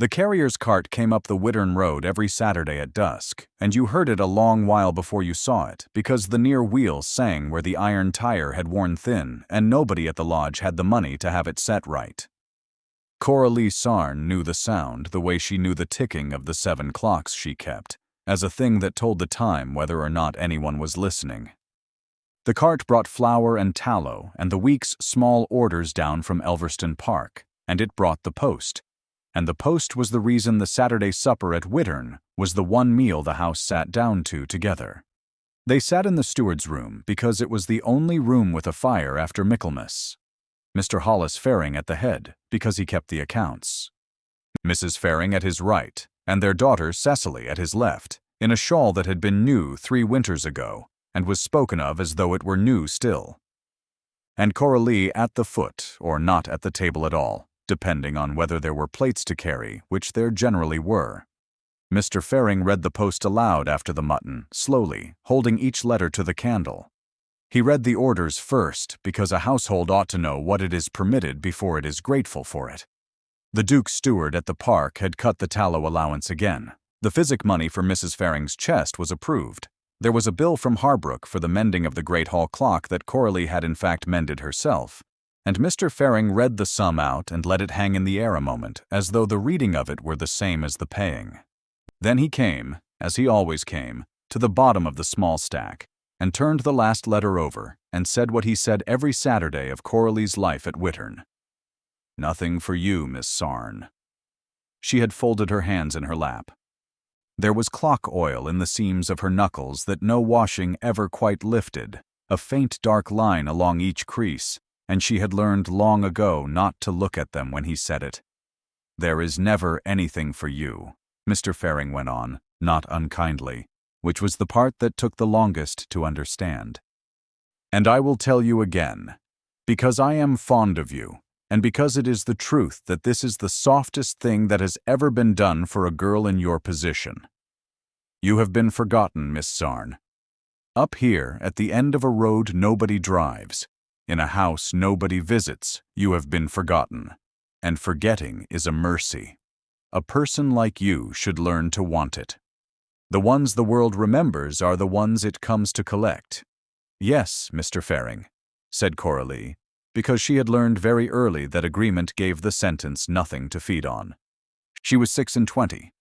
The carrier's cart came up the Wittern Road every Saturday at dusk, and you heard it a long while before you saw it, because the near wheels sang where the iron tire had worn thin, and nobody at the lodge had the money to have it set right. Coralie Sarn knew the sound the way she knew the ticking of the 7 clocks she kept, as a thing that told the time whether or not anyone was listening. The cart brought flour and tallow and the week's small orders down from Elverston Park, and it brought the post. And the post was the reason the Saturday supper at Wittern was the one meal the house sat down to together. They sat in the steward's room because it was the only room with a fire after Michaelmas. Mr. Hollis Faring at the head because he kept the accounts. Mrs. Faring at his right, and their daughter Cecily at his left, in a shawl that had been new 3 winters ago, and was spoken of as though it were new still. And Coralie at the foot, or not at the table at all, depending on whether there were plates to carry, which there generally were. Mr. Faring read the post aloud after the mutton, slowly, holding each letter to the candle. He read the orders first, because a household ought to know what it is permitted before it is grateful for it. The Duke's steward at the park had cut the tallow allowance again. The physic money for Mrs. Faring's chest was approved. There was a bill from Harbrook for the mending of the Great Hall clock that Coralie had in fact mended herself, and Mr. Faring read the sum out and let it hang in the air a moment, as though the reading of it were the same as the paying. Then he came, as he always came, to the bottom of the small stack, and turned the last letter over, and said what he said every Saturday of Coralie's life at Wittern. "Nothing for you, Miss Sarn." She had folded her hands in her lap. There was clock oil in the seams of her knuckles that no washing ever quite lifted, a faint dark line along each crease, and she had learned long ago not to look at them when he said it. "There is never anything for you," Mr. Faring went on, not unkindly, which was the part that took the longest to understand. "And I will tell you again, because I am fond of you, and because it is the truth that this is the softest thing that has ever been done for a girl in your position. You have been forgotten, Miss Sarn. Up here, at the end of a road nobody drives, in a house nobody visits, you have been forgotten, and forgetting is a mercy. A person like you should learn to want it. The ones the world remembers are the ones it comes to collect." "Yes, Mr. Faring," said Coralie, because she had learned very early that agreement gave the sentence nothing to feed on. She was 26.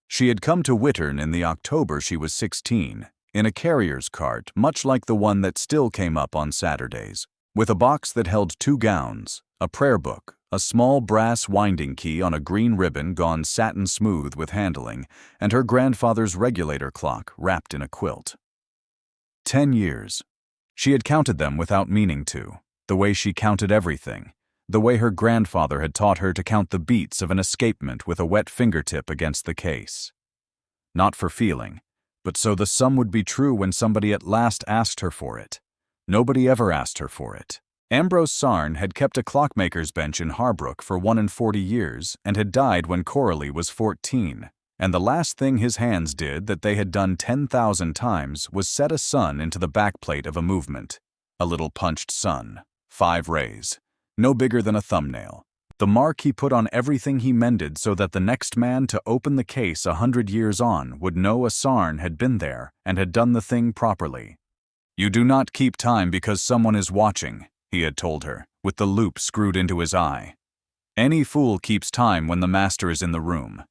She had come to Wittern in the October she was 16, in a carrier's cart much like the one that still came up on Saturdays, with a box that held 2 gowns, a prayer book, a small brass winding key on a green ribbon gone satin smooth with handling, and her grandfather's regulator clock wrapped in a quilt. 10 years. She had counted them without meaning to, the way she counted everything, the way her grandfather had taught her to count the beats of an escapement with a wet fingertip against the case. Not for feeling, but so the sum would be true when somebody at last asked her for it. Nobody ever asked her for it. Ambrose Sarn had kept a clockmaker's bench in Harbrook for 41 years and had died when Coralie was 14, and the last thing his hands did that they had done 10,000 times was set a sun into the backplate of a movement, a little punched sun, 5 rays, no bigger than a thumbnail, the mark he put on everything he mended so that the next man to open the case 100 years on would know a Sarn had been there and had done the thing properly. "You do not keep time because someone is watching," he had told her, with the loop screwed into his eye. "Any fool keeps time when the master is in the room.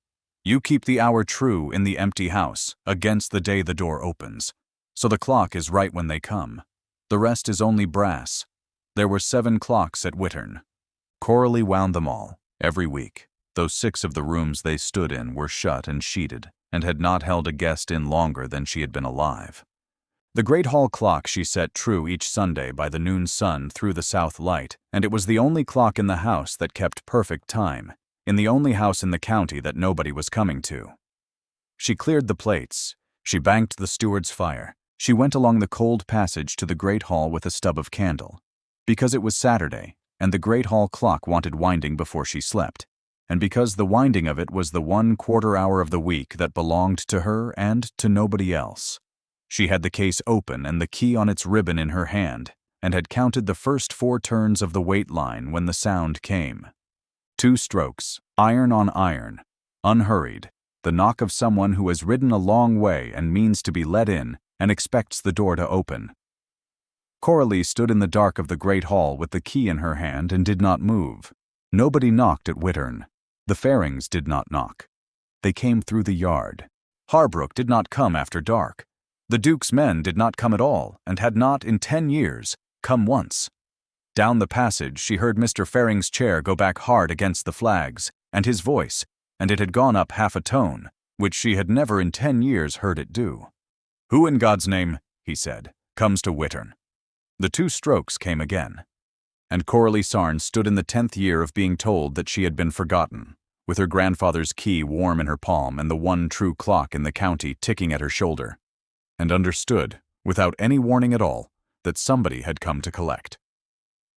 You keep the hour true in the empty house, against the day the door opens, so the clock is right when they come. The rest is only brass." There were 7 clocks at Wittern. Coralie wound them all, every week, though 6 of the rooms they stood in were shut and sheeted, and had not held a guest in longer than she had been alive. The Great Hall clock she set true each Sunday by the noon sun through the south light, and it was the only clock in the house that kept perfect time, in the only house in the county that nobody was coming to. She cleared the plates, she banked the steward's fire, she went along the cold passage to the Great Hall with a stub of candle, because it was Saturday, and the Great Hall clock wanted winding before she slept, and because the winding of it was the 1/4 hour of the week that belonged to her and to nobody else. She had the case open and the key on its ribbon in her hand, and had counted the first 4 turns of the weight line when the sound came. 2 strokes, iron on iron, unhurried, the knock of someone who has ridden a long way and means to be let in and expects the door to open. Coralie stood in the dark of the great hall with the key in her hand and did not move. Nobody knocked at Wittern. The Ferrings did not knock. They came through the yard. Harbrook did not come after dark. The Duke's men did not come at all, and had not, in 10 years, come once. Down the passage she heard Mr. Ferring's chair go back hard against the flags, and his voice, and it had gone up half a tone, which she had never in 10 years heard it do. "Who in God's name," he said, "comes to Wittern?" The 2 strokes came again. And Coralie Sarn stood in the 10th year of being told that she had been forgotten, with her grandfather's key warm in her palm and the one true clock in the county ticking at her shoulder, and understood, without any warning at all, that somebody had come to collect.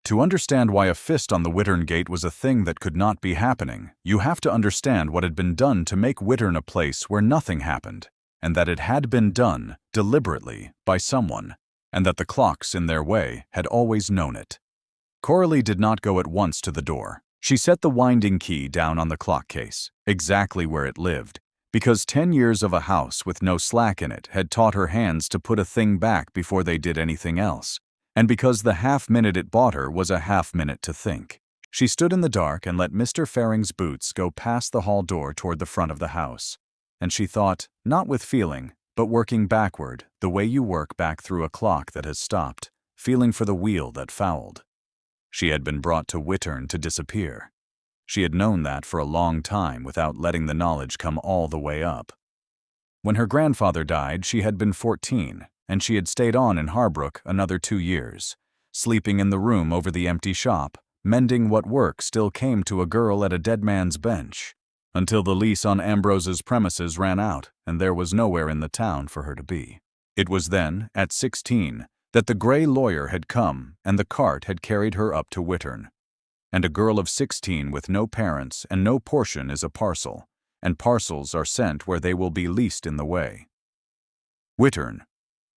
To understand why a fist on the Wittern gate was a thing that could not be happening, you have to understand what had been done to make Wittern a place where nothing happened, and that it had been done, deliberately, by someone, and that the clocks, in their way, had always known it. Coralie did not go at once to the door. She set the winding key down on the clock case, exactly where it lived, because 10 years of a house with no slack in it had taught her hands to put a thing back before they did anything else, and because the half-minute it bought her was a half-minute to think. She stood in the dark and let Mr. Ferring's boots go past the hall door toward the front of the house, and she thought, not with feeling, but working backward, the way you work back through a clock that has stopped, feeling for the wheel that fouled. She had been brought to Wittern to disappear. She had known that for a long time without letting the knowledge come all the way up. When her grandfather died, she had been 14, and she had stayed on in Harbrook another 2 years, sleeping in the room over the empty shop, mending what work still came to a girl at a dead man's bench, until the lease on Ambrose's premises ran out and there was nowhere in the town for her to be. It was then, at 16, that the grey lawyer had come and the cart had carried her up to Wittern. And a girl of 16 with no parents and no portion is a parcel, and parcels are sent where they will be least in the way. Wittern,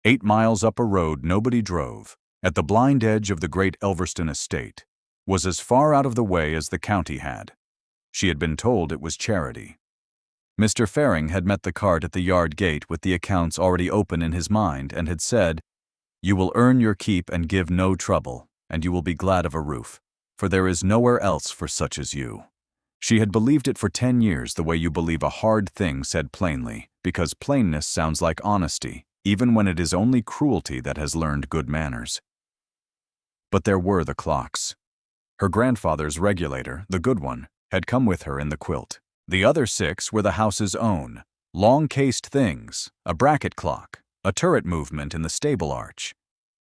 8 miles up a road nobody drove, at the blind edge of the great Elverston estate, was as far out of the way as the county had. She had been told it was charity. Mr. Ferring had met the cart at the yard gate with the accounts already open in his mind and had said, "You will earn your keep and give no trouble, and you will be glad of a roof, for there is nowhere else for such as you." She had believed it for 10 years the way you believe a hard thing said plainly, because plainness sounds like honesty, even when it is only cruelty that has learned good manners. But there were the clocks. Her grandfather's regulator, the good one, had come with her in the quilt. The other 6 were the house's own, long-cased things, a bracket clock, a turret movement in the stable arch,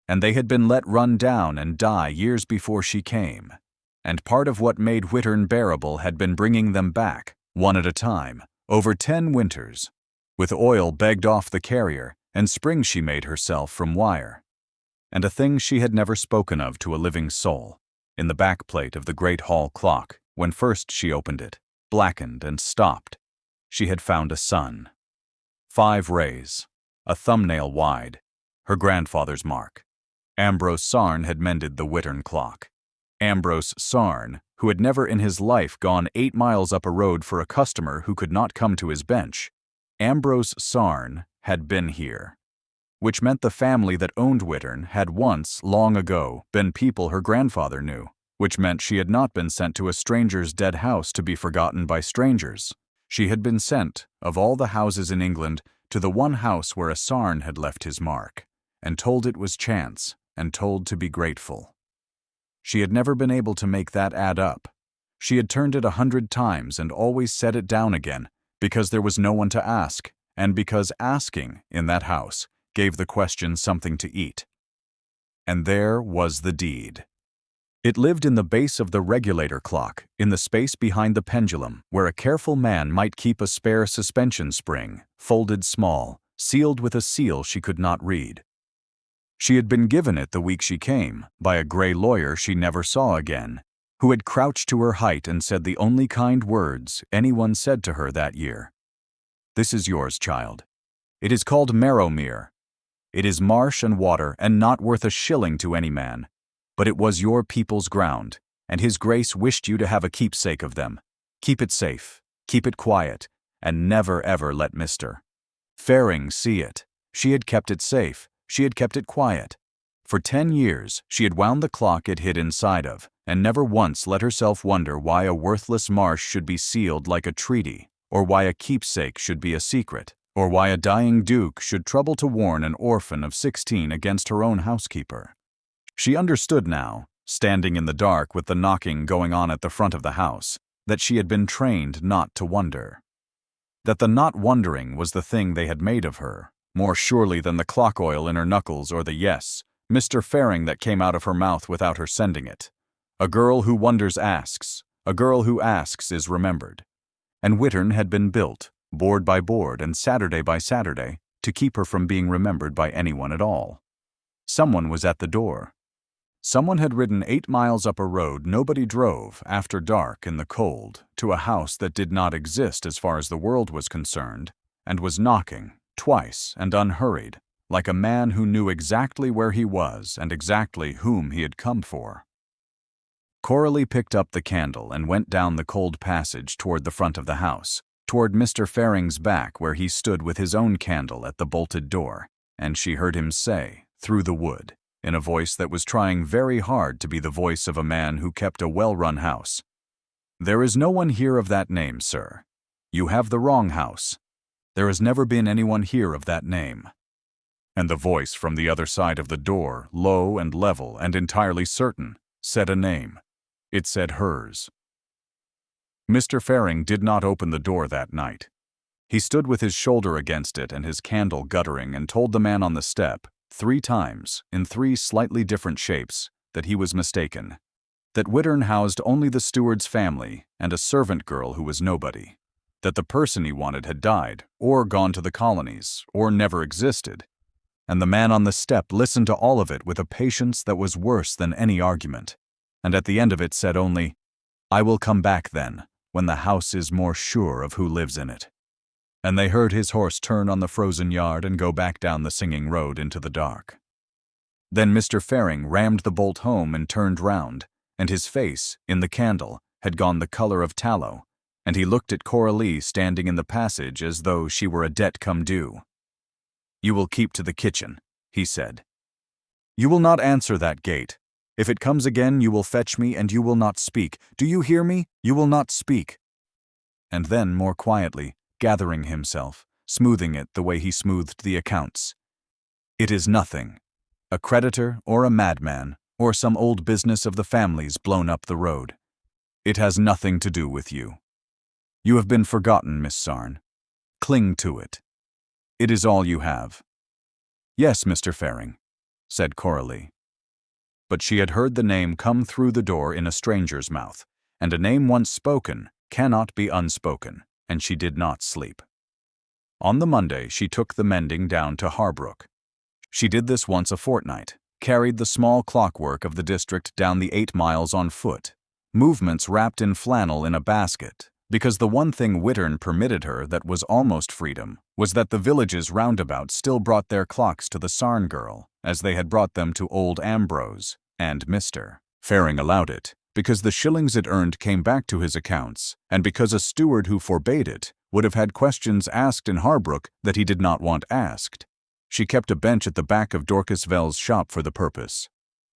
and they had been let run down and die years before she came, and part of what made Wittern bearable had been bringing them back, one at a time, over 10 winters, with oil begged off the carrier and springs she made herself from wire, and a thing she had never spoken of to a living soul, in the back plate of the great hall clock, when first she opened it, blackened and stopped, she had found a sun. 5 rays, a thumbnail wide, her grandfather's mark. Ambrose Sarn had mended the Wittern clock. Ambrose Sarn, who had never in his life gone 8 miles up a road for a customer who could not come to his bench. Ambrose Sarn had been here, which meant the family that owned Wittern had once, long ago, been people her grandfather knew, which meant she had not been sent to a stranger's dead house to be forgotten by strangers. She had been sent, of all the houses in England, to the one house where a Sarn had left his mark, and told it was chance, and told to be grateful. She had never been able to make that add up. She had turned it 100 times and always set it down again, because there was no one to ask, and because asking, in that house, gave the question something to eat. And there was the deed. It lived in the base of the regulator clock, in the space behind the pendulum, where a careful man might keep a spare suspension spring, folded small, sealed with a seal she could not read. She had been given it the week she came, by a grey lawyer she never saw again, who had crouched to her height and said the only kind words anyone said to her that year. "This is yours, child. It is called Marrowmere. It is marsh and water and not worth a shilling to any man. But it was your people's ground, and His Grace wished you to have a keepsake of them. Keep it safe, keep it quiet, and never ever let Mr. Fearing see it. She had kept it safe. She had kept it quiet. For 10 years, she had wound the clock it hid inside of, and never once let herself wonder why a worthless marsh should be sealed like a treaty, or why a keepsake should be a secret, or why a dying duke should trouble to warn an orphan of 16 against her own housekeeper. She understood now, standing in the dark with the knocking going on at the front of the house, that she had been trained not to wonder. That the not wondering was the thing they had made of her, more surely than the clock oil in her knuckles or the yes, Mr. Fearing that came out of her mouth without her sending it. A girl who wonders asks, a girl who asks is remembered. And Wittern had been built, board by board and Saturday by Saturday, to keep her from being remembered by anyone at all. Someone was at the door. Someone had ridden 8 miles up a road nobody drove after dark in the cold to a house that did not exist as far as the world was concerned, and was knocking, twice and unhurried, like a man who knew exactly where he was and exactly whom he had come for. Coralie picked up the candle and went down the cold passage toward the front of the house, toward Mr. Fearing's back where he stood with his own candle at the bolted door, and she heard him say, through the wood, in a voice that was trying very hard to be the voice of a man who kept a well-run house, "There is no one here of that name, sir. You have the wrong house. There has never been anyone here of that name." And the voice from the other side of the door, low and level and entirely certain, said a name. It said hers. Mr. Fearing did not open the door that night. He stood with his shoulder against it and his candle guttering and told the man on the step, 3 times, in 3 slightly different shapes, that he was mistaken. That Wittern housed only the steward's family and a servant girl who was nobody. That the person he wanted had died, or gone to the colonies, or never existed. And the man on the step listened to all of it with a patience that was worse than any argument, and at the end of it said only, "I will come back then, when the house is more sure of who lives in it." And they heard his horse turn on the frozen yard and go back down the singing road into the dark. Then Mr. Fearing rammed the bolt home and turned round, and his face, in the candle, had gone the color of tallow, and he looked at Coralie standing in the passage as though she were a debt come due. "You will keep to the kitchen," he said. "You will not answer that gate. If it comes again, you will fetch me, and you will not speak. Do you hear me? You will not speak." And then, more quietly, gathering himself, smoothing it the way he smoothed the accounts. "It is nothing. A creditor, or a madman, or some old business of the family's blown up the road. It has nothing to do with you. You have been forgotten, Miss Sarn. Cling to it. It is all you have." "Yes, Mr. Fearing," said Coralie. But she had heard the name come through the door in a stranger's mouth, and a name once spoken cannot be unspoken, and she did not sleep. On the Monday, she took the mending down to Harbrook. She did this once a fortnight, carried the small clockwork of the district down the 8 miles on foot, movements wrapped in flannel in a basket, because the one thing Wittern permitted her that was almost freedom was that the villages roundabout still brought their clocks to the Sarn girl, as they had brought them to old Ambrose, and Mr. Fearing allowed it, because the shillings it earned came back to his accounts, and because a steward who forbade it would have had questions asked in Harbrook that he did not want asked. She kept a bench at the back of Dorcas Vell's shop for the purpose.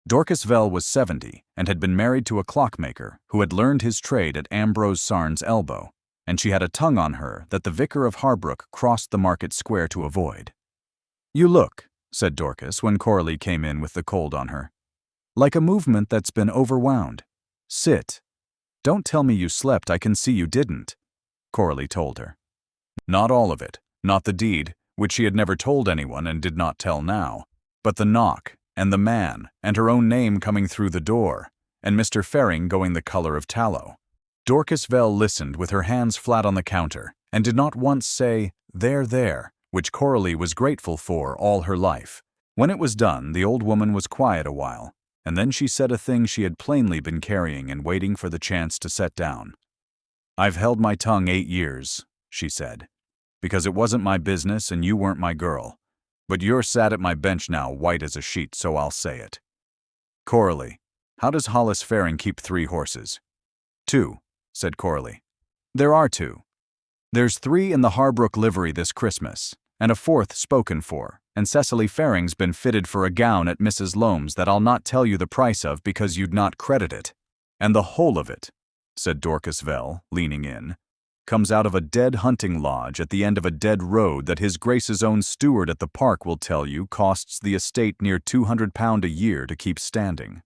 Dorcas Vell was 70 and had been married to a clockmaker who had learned his trade at Ambrose Sarn's elbow, and she had a tongue on her that the vicar of Harbrook crossed the market square to avoid. "You look," said Dorcas when Coralie came in with the cold on her, "like a movement that's been overwound. Sit. Don't tell me you slept, I can see you didn't," Coralie told her. Not all of it, not the deed, which she had never told anyone and did not tell now, but the knock, and the man, and her own name coming through the door, and Mr. Fearing going the color of tallow. Dorcas Vell listened with her hands flat on the counter, and did not once say, there, which Coralie was grateful for all her life. When it was done, the old woman was quiet a while, and then she said a thing she had plainly been carrying and waiting for the chance to set down. "I've held my tongue 8 years, she said, "because it wasn't my business and you weren't my girl. But you're sat at my bench now, white as a sheet, so I'll say it. Coralie, how does Hollis Fearing keep 3 horses?" "2, said Coralie. "There are 2. There's 3 in the Harbrook livery this Christmas, and a 4th spoken for, and Cecily Faring's been fitted for a gown at Mrs. Loam's that I'll not tell you the price of because you'd not credit it. And the whole of it," said Dorcas Vell, leaning in, "comes out of a dead hunting lodge at the end of a dead road that His Grace's own steward at the park will tell you costs the estate near £200 a year to keep standing."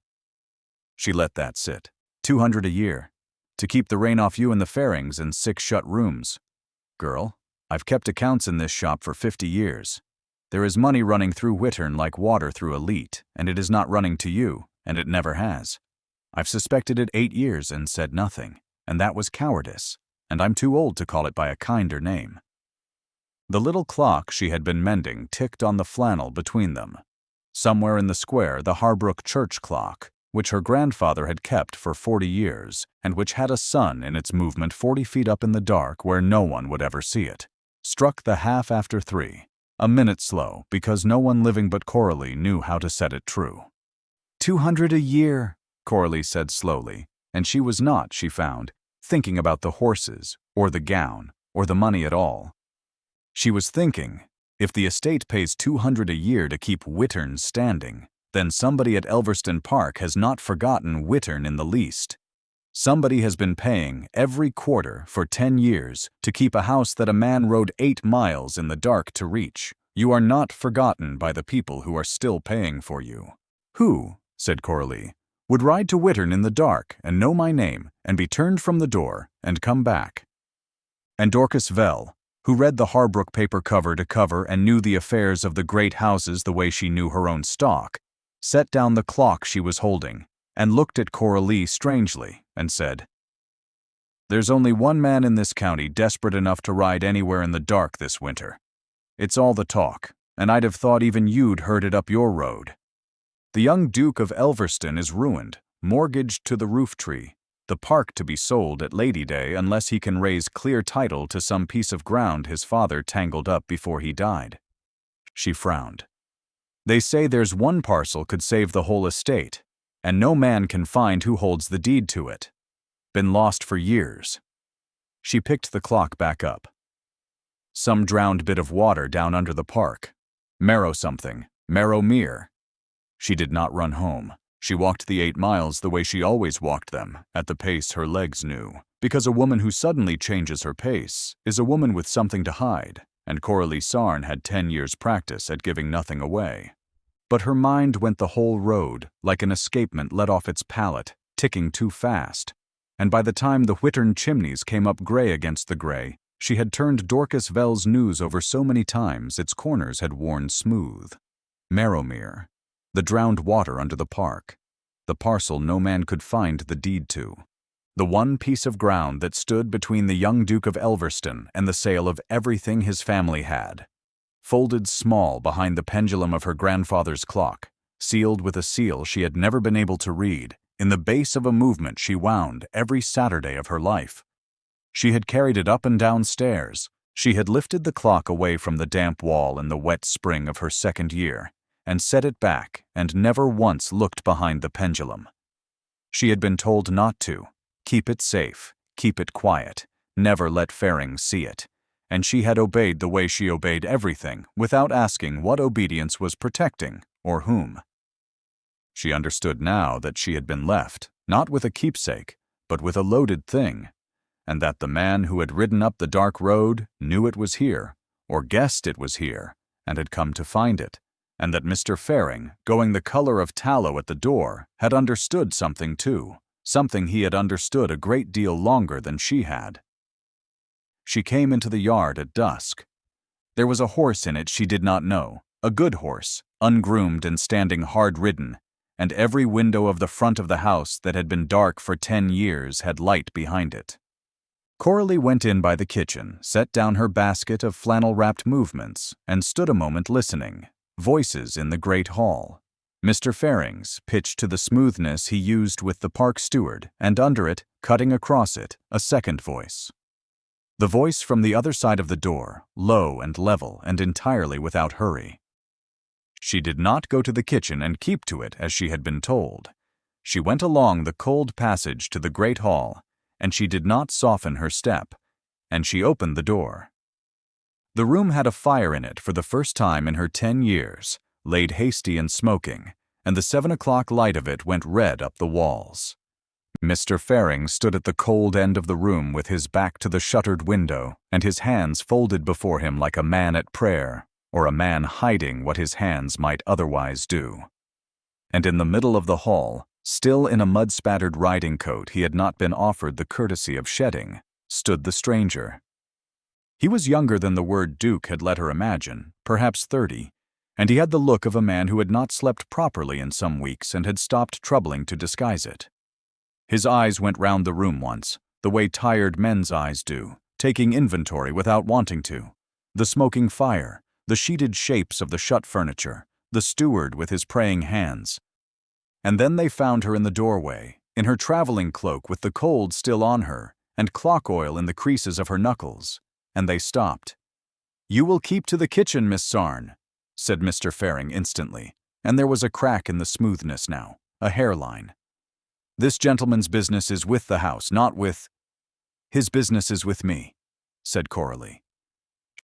She let that sit. 200 a year. To keep the rain off you and the Farings in 6 shut rooms. Girl, I've kept accounts in this shop for 50 years. There is money running through Wittern like water through a leat, and it is not running to you, and it never has. I've suspected it 8 years and said nothing, and that was cowardice, and I'm too old to call it by a kinder name. The little clock she had been mending ticked on the flannel between them. Somewhere in the square, the Harbrook church clock, which her grandfather had kept for 40 years, and which had a sun in its movement 40 feet up in the dark where no one would ever see it, struck the 3:30, a minute slow because no one living but Coralie knew how to set it true. 200 a year, Coralie said slowly, and she was not, she found, thinking about the horses, or the gown, or the money at all. She was thinking, if the estate pays 200 a year to keep Wittern standing, then somebody at Elverston Park has not forgotten Wittern in the least. Somebody has been paying every quarter for 10 years to keep a house that a man rode 8 miles in the dark to reach. You are not forgotten by the people who are still paying for you. Who, said Coralie, would ride to Wittern in the dark and know my name and be turned from the door and come back? And Dorcas Vell, who read the Harbrook paper cover to cover and knew the affairs of the great houses the way she knew her own stock, set down the clock she was holding and looked at Coralie strangely and said, "There's only one man in this county desperate enough to ride anywhere in the dark this winter. It's all the talk, and I'd have thought even you'd heard it up your road. The young Duke of Elverston is ruined, mortgaged to the roof tree, the park to be sold at Lady Day unless he can raise clear title to some piece of ground his father tangled up before he died." She frowned. "They say there's one parcel could save the whole estate, and no man can find who holds the deed to it. Been lost for years." She picked the clock back up. "Some drowned bit of water down under the park. Marrow something, Marrow Mere." She did not run home. She walked the 8 miles the way she always walked them, at the pace her legs knew, because a woman who suddenly changes her pace is a woman with something to hide, and Coralie Sarn had 10 years' practice at giving nothing away. But her mind went the whole road, like an escapement let off its pallet, ticking too fast, and by the time the Wittern chimneys came up gray against the gray, she had turned Dorcas Vell's news over so many times its corners had worn smooth. Marrowmere, the drowned water under the park, the parcel no man could find the deed to, the one piece of ground that stood between the young Duke of Elverston and the sale of everything his family had, folded small behind the pendulum of her grandfather's clock, sealed with a seal she had never been able to read, in the base of a movement she wound every Saturday of her life. She had carried it up and down stairs. She had lifted the clock away from the damp wall in the wet spring of her 2nd year, and set it back and never once looked behind the pendulum. She had been told not to. Keep it safe, keep it quiet, never let Faring see it. And she had obeyed the way she obeyed everything without asking what obedience was protecting or whom. She understood now that she had been left, not with a keepsake, but with a loaded thing, and that the man who had ridden up the dark road knew it was here, or guessed it was here, and had come to find it, and that Mr. Faring, going the color of tallow at the door, had understood something too, something he had understood a great deal longer than she had. She came into the yard at dusk. There was a horse in it she did not know, a good horse, ungroomed and standing hard-ridden, and every window of the front of the house that had been dark for 10 years had light behind it. Coralie went in by the kitchen, set down her basket of flannel-wrapped movements, and stood a moment listening. Voices in the great hall. Mr. Faring's, pitched to the smoothness he used with the park steward, and under it, cutting across it, a second voice. The voice from the other side of the door, low and level and entirely without hurry. She did not go to the kitchen and keep to it as she had been told. She went along the cold passage to the great hall, and she did not soften her step, and she opened the door. The room had a fire in it for the first time in her 10 years, laid hasty and smoking, and the 7 o'clock light of it went red up the walls. Mr. Fearing stood at the cold end of the room with his back to the shuttered window and his hands folded before him like a man at prayer, or a man hiding what his hands might otherwise do. And in the middle of the hall, still in a mud-spattered riding coat he had not been offered the courtesy of shedding, stood the stranger. He was younger than the word Duke had let her imagine, perhaps 30, and he had the look of a man who had not slept properly in some weeks and had stopped troubling to disguise it. His eyes went round the room once, the way tired men's eyes do, taking inventory without wanting to. The smoking fire, the sheeted shapes of the shut furniture, the steward with his praying hands. And then they found her in the doorway, in her traveling cloak with the cold still on her, and clock oil in the creases of her knuckles, and they stopped. "You will keep to the kitchen, Miss Sarn," said Mr. Fearing instantly, and there was a crack in the smoothness now, a hairline. "This gentleman's business is with the house, not with—" "His business is with me," said Coralie.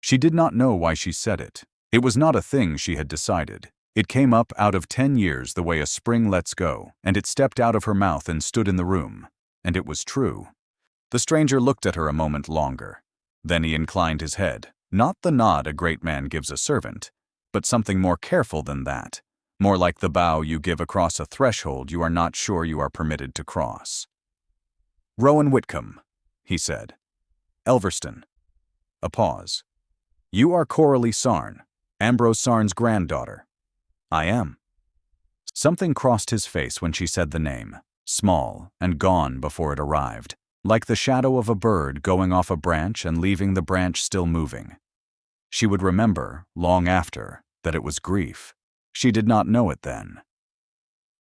She did not know why she said it. It was not a thing she had decided. It came up out of 10 years the way a spring lets go, and it stepped out of her mouth and stood in the room. And it was true. The stranger looked at her a moment longer. Then he inclined his head, not the nod a great man gives a servant, but something more careful than that, more like the bow you give across a threshold you are not sure you are permitted to cross. "Rowan Whitcomb," he said. "Elverston." A pause. "You are Coralie Sarn, Ambrose Sarn's granddaughter." "I am." Something crossed his face when she said the name, small and gone before it arrived, like the shadow of a bird going off a branch and leaving the branch still moving. She would remember, long after, that it was grief. She did not know it then.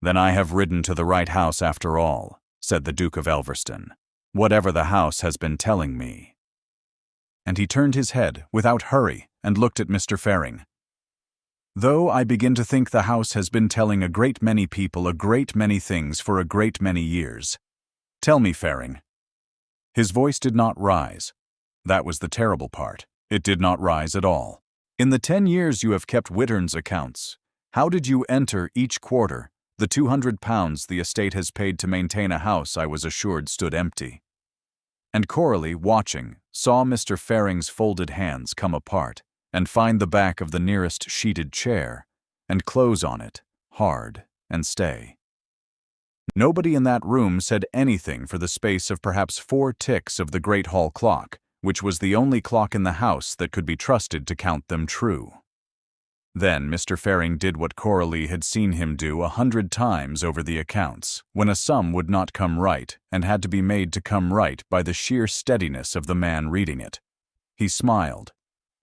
"Then I have ridden to the right house after all," said the Duke of Elverston, "whatever the house has been telling me." And he turned his head, without hurry, and looked at Mr. Fearing. "Though I begin to think the house has been telling a great many people a great many things for a great many years. Tell me, Fearing." His voice did not rise. That was the terrible part. It did not rise at all. "In the 10 years you have kept Wittern's accounts, how did you enter each quarter the £200 the estate has paid to maintain a house I was assured stood empty?" And Coralie, watching, saw Mr. Fearing's folded hands come apart and find the back of the nearest sheeted chair and close on it, hard, and stay. Nobody in that room said anything for the space of perhaps 4 ticks of the great hall clock, which was the only clock in the house that could be trusted to count them true. Then Mr. Fearing did what Coralie had seen him do 100 times over the accounts, when a sum would not come right and had to be made to come right by the sheer steadiness of the man reading it. He smiled.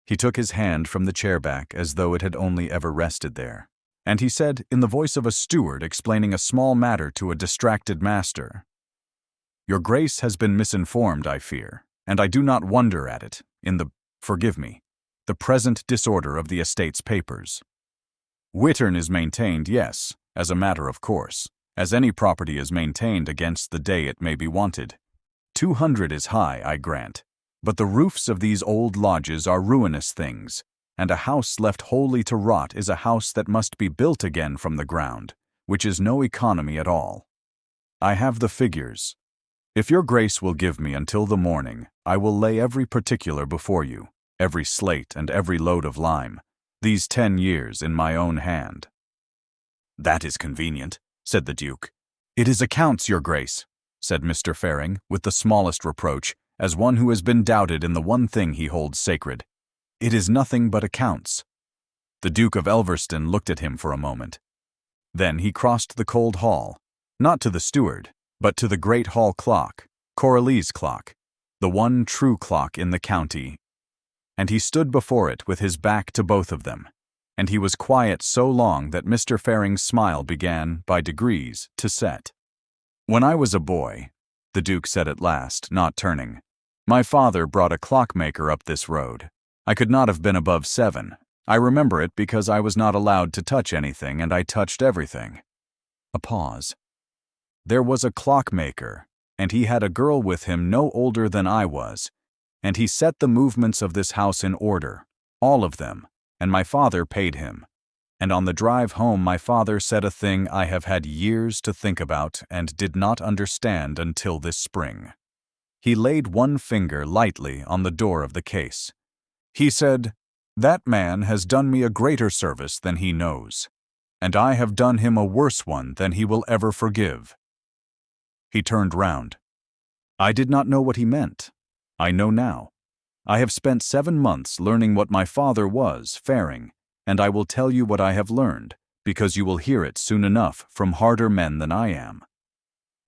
He took his hand from the chair back as though it had only ever rested there, and he said, in the voice of a steward explaining a small matter to a distracted master, "Your Grace has been misinformed, I fear, and I do not wonder at it, in forgive me, the present disorder of the estate's papers. Wittern is maintained, yes, as a matter of course, as any property is maintained against the day it may be wanted. 200 is high, I grant, but the roofs of these old lodges are ruinous things, and a house left wholly to rot is a house that must be built again from the ground, which is no economy at all. I have the figures. If your Grace will give me until the morning, I will lay every particular before you, every slate and every load of lime, these 10 years in my own hand." "That is convenient," said the Duke. "It is accounts, your Grace," said Mr. Fearing, with the smallest reproach, as one who has been doubted in the one thing he holds sacred. "It is nothing but accounts." The Duke of Elverston looked at him for a moment. Then he crossed the cold hall, not to the steward, but to the great hall clock, Coralie's clock, the one true clock in the county, and he stood before it with his back to both of them, and he was quiet so long that Mr. Fearing's smile began, by degrees, to set. "When I was a boy," the Duke said at last, not turning, "my father brought a clockmaker up this road. I could not have been above 7. I remember it because I was not allowed to touch anything, and I touched everything." A pause. "There was a clockmaker, and he had a girl with him no older than I was. and he set the movements of this house in order, all of them, and my father paid him. And on the drive home my father said a thing I have had years to think about and did not understand until this spring. He laid one finger lightly on the door of the case. He said, "That man has done me a greater service than he knows, and I have done him a worse one than he will ever forgive." He turned round. I did not know what he meant. I know now. I have spent 7 months learning what my father was, Faring, and I will tell you what I have learned, because you will hear it soon enough from harder men than I am.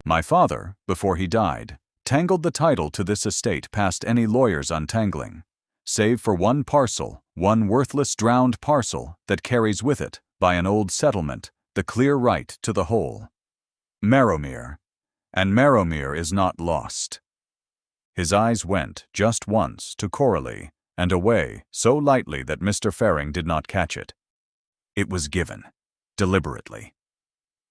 My father, before he died, tangled the title to this estate past any lawyer's untangling, save for one parcel, one worthless drowned parcel that carries with it, by an old settlement, the clear right to the whole. Marrowmere. And Marrowmere is not lost. His eyes went, just once, to Coralie, and away, so lightly that Mr. Faring did not catch it. It was given, deliberately,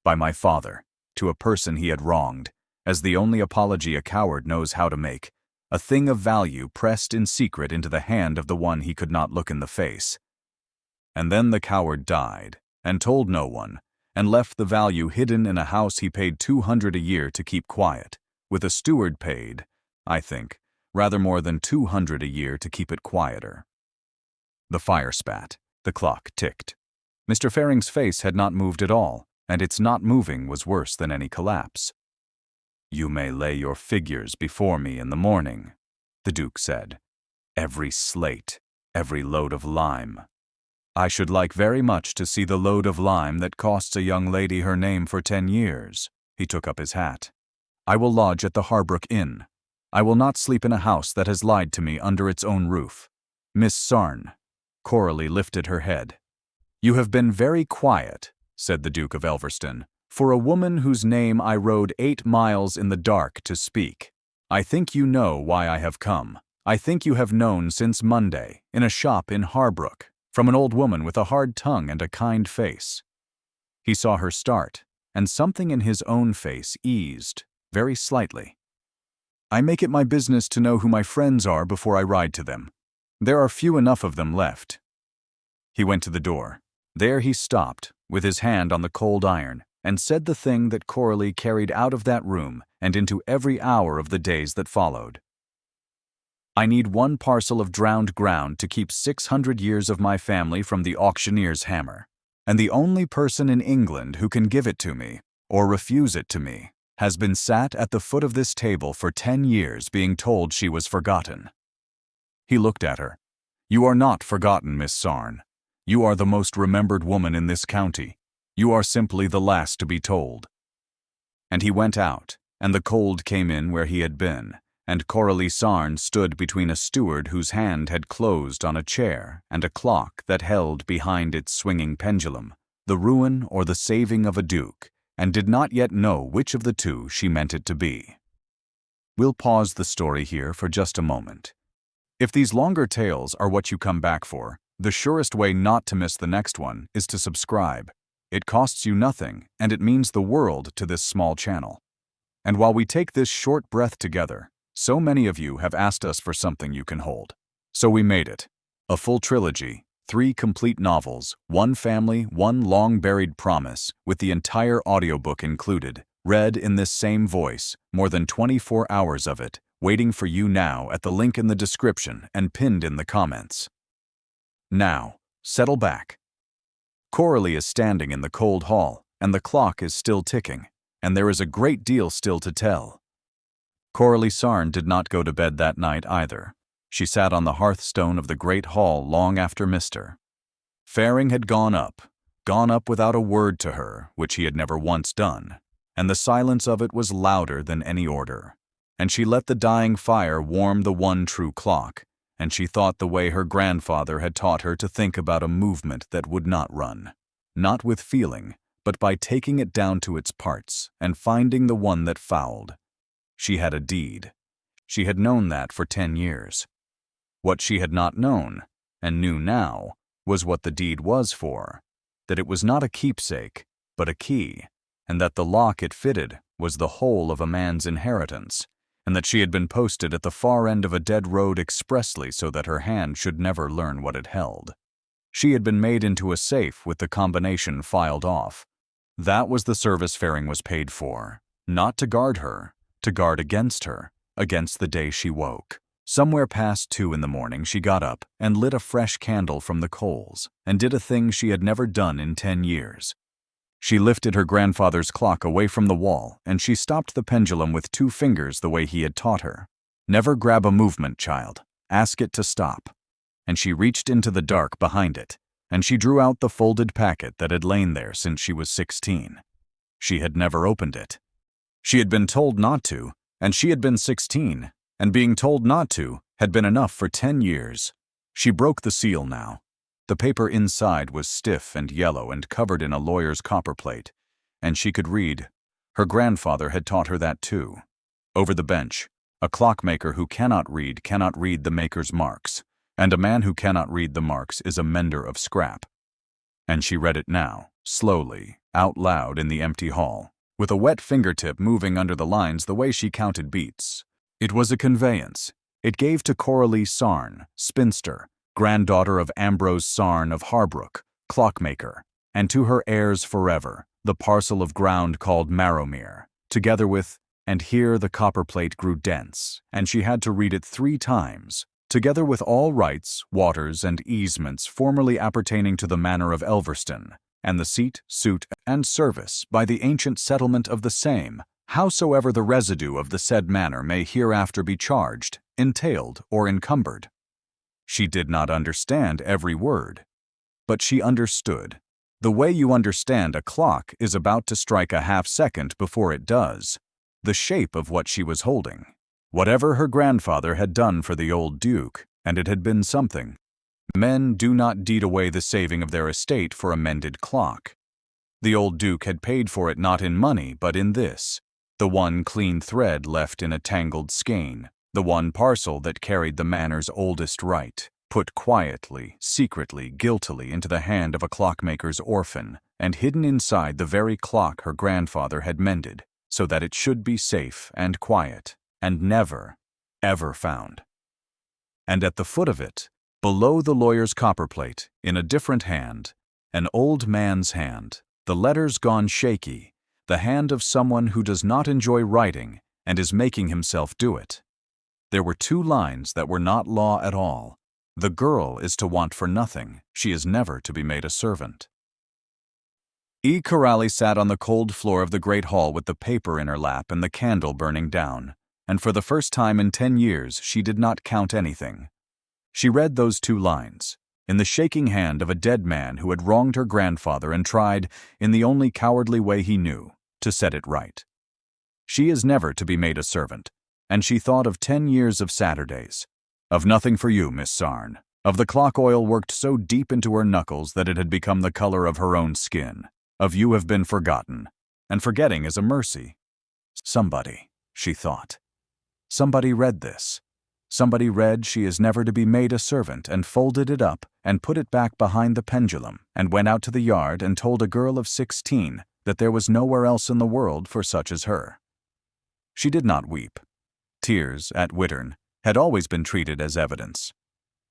by my father, to a person he had wronged, as the only apology a coward knows how to make, a thing of value pressed in secret into the hand of the one he could not look in the face. And then the coward died, and told no one, and left the value hidden in a house he paid 200 a year to keep quiet, with a steward paid, I think, rather more than 200 a year to keep it quieter. The fire spat. The clock ticked. Mr. Faring's face had not moved at all, and its not moving was worse than any collapse. "You may lay your figures before me in the morning," the Duke said. "Every slate, every load of lime. I should like very much to see the load of lime that costs a young lady her name for 10 years. He took up his hat. "I will lodge at the Harbrook Inn. I will not sleep in a house that has lied to me under its own roof. Miss Sarn." Coralie lifted her head. "You have been very quiet," said the Duke of Elverston, "for a woman whose name I rode 8 miles in the dark to speak. I think you know why I have come. I think you have known since Monday, in a shop in Harbrook, from an old woman with a hard tongue and a kind face." He saw her start, and something in his own face eased, very slightly. "I make it my business to know who my friends are before I ride to them. There are few enough of them left." He went to the door. There he stopped, with his hand on the cold iron, and said the thing that Coralie carried out of that room and into every hour of the days that followed. "I need 1 parcel of drowned ground to keep 600 years of my family from the auctioneer's hammer, and the only person in England who can give it to me, or refuse it to me, has been sat at the foot of this table for 10 years being told she was forgotten." He looked at her. "You are not forgotten, Miss Sarn. You are the most remembered woman in this county. You are simply the last to be told." And he went out, and the cold came in where he had been, and Coralie Sarn stood between a steward whose hand had closed on a chair and a clock that held behind its swinging pendulum the ruin or the saving of a duke, and did not yet know which of the two she meant it to be. We'll pause the story here for just a moment. If these longer tales are what you come back for, the surest way not to miss the next one is to subscribe. It costs you nothing, and it means the world to this small channel. And while we take this short breath together, so many of you have asked us for something you can hold. So we made it. A full trilogy, 3 complete novels, 1 family, 1 long-buried promise, with the entire audiobook included, read in this same voice, more than 24 hours of it, waiting for you now at the link in the description and pinned in the comments. Now, settle back. Coralie is standing in the cold hall, and the clock is still ticking, and there is a great deal still to tell. Coralie Sarn did not go to bed that night either. She sat on the hearthstone of the great hall long after Mr. Faring had gone up without a word to her, which he had never once done, and the silence of it was louder than any order. And she let the dying fire warm the one true clock, and she thought the way her grandfather had taught her to think about a movement that would not run, not with feeling, but by taking it down to its parts and finding the one that fouled. She had a deed. She had known that for 10 years. What she had not known, and knew now, was what the deed was for, that it was not a keepsake, but a key, and that the lock it fitted was the whole of a man's inheritance, and that she had been posted at the far end of a dead road expressly so that her hand should never learn what it held. She had been made into a safe with the combination filed off. That was the service Faring was paid for, not to guard her, to guard against her, against the day she woke. Somewhere past 2 in the morning she got up and lit a fresh candle from the coals and did a thing she had never done in 10 years. She lifted her grandfather's clock away from the wall and she stopped the pendulum with 2 fingers the way he had taught her. Never grab a movement, child. Ask it to stop. And she reached into the dark behind it, and she drew out the folded packet that had lain there since she was 16. She had never opened it. She had been told not to, and she had been 16, and being told not to had been enough for 10 years. She broke the seal now. The paper inside was stiff and yellow and covered in a lawyer's copperplate, and she could read. Her grandfather had taught her that too. Over the bench, a clockmaker who cannot read the maker's marks, and a man who cannot read the marks is a mender of scrap. And she read it now, slowly, out loud in the empty hall, with a wet fingertip moving under the lines the way she counted beats. It was a conveyance. It gave to Coralie Sarn, spinster, granddaughter of Ambrose Sarn of Harbrook, clockmaker, and to her heirs forever, the parcel of ground called Marrowmere, together with, and here the copperplate grew dense, and she had to read it 3 times, together with all rights, waters, and easements formerly appertaining to the manor of Elverston, and the seat, suit, and service by the ancient settlement of the same, howsoever the residue of the said manor may hereafter be charged, entailed, or encumbered. She did not understand every word, but she understood. The way you understand a clock is about to strike a half-second before it does. The shape of what she was holding. Whatever her grandfather had done for the old duke, and it had been something. Men do not deed away the saving of their estate for a mended clock. The old duke had paid for it not in money, but in this, the one clean thread left in a tangled skein, the one parcel that carried the manor's oldest right, put quietly, secretly, guiltily into the hand of a clockmaker's orphan, and hidden inside the very clock her grandfather had mended, so that it should be safe and quiet, and never, ever found. And at the foot of it, below the lawyer's copperplate, in a different hand, an old man's hand, the letters gone shaky, the hand of someone who does not enjoy writing and is making himself do it. There were 2 lines that were not law at all. The girl is to want for nothing. She is never to be made a servant. E. Coralie sat on the cold floor of the great hall with the paper in her lap and the candle burning down, and for the first time in 10 years she did not count anything. She read those 2 lines, in the shaking hand of a dead man who had wronged her grandfather and tried, in the only cowardly way he knew, to set it right. She is never to be made a servant, and she thought of 10 years of Saturdays. Of nothing for you, Miss Sarn. Of the clock oil worked so deep into her knuckles that it had become the color of her own skin. Of you have been forgotten, and forgetting is a mercy. Somebody, she thought. Somebody read this. Somebody read she is never to be made a servant and folded it up and put it back behind the pendulum and went out to the yard and told a girl of 16 that there was nowhere else in the world for such as her. She did not weep. Tears, at Wittern, had always been treated as evidence.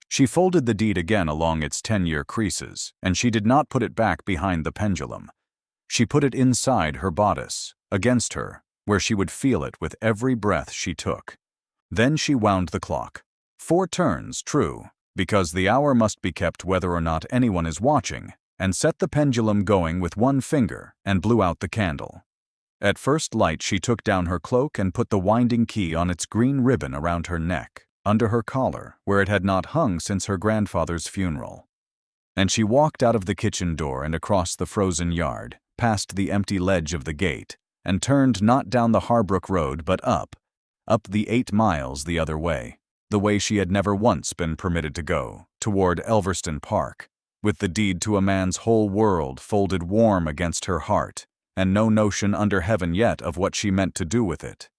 She folded the deed again along its 10-year creases, and she did not put it back behind the pendulum. She put it inside her bodice, against her, where she would feel it with every breath she took. Then she wound the clock. 4 turns, true, because the hour must be kept whether or not anyone is watching, and set the pendulum going with 1 finger and blew out the candle. At first light she took down her cloak and put the winding key on its green ribbon around her neck, under her collar, where it had not hung since her grandfather's funeral. And she walked out of the kitchen door and across the frozen yard, past the empty ledge of the gate, and turned not down the Harbrook road but up the 8 miles the other way, the way she had never once been permitted to go, toward Elverston Park, with the deed to a man's whole world folded warm against her heart, and no notion under heaven yet of what she meant to do with it.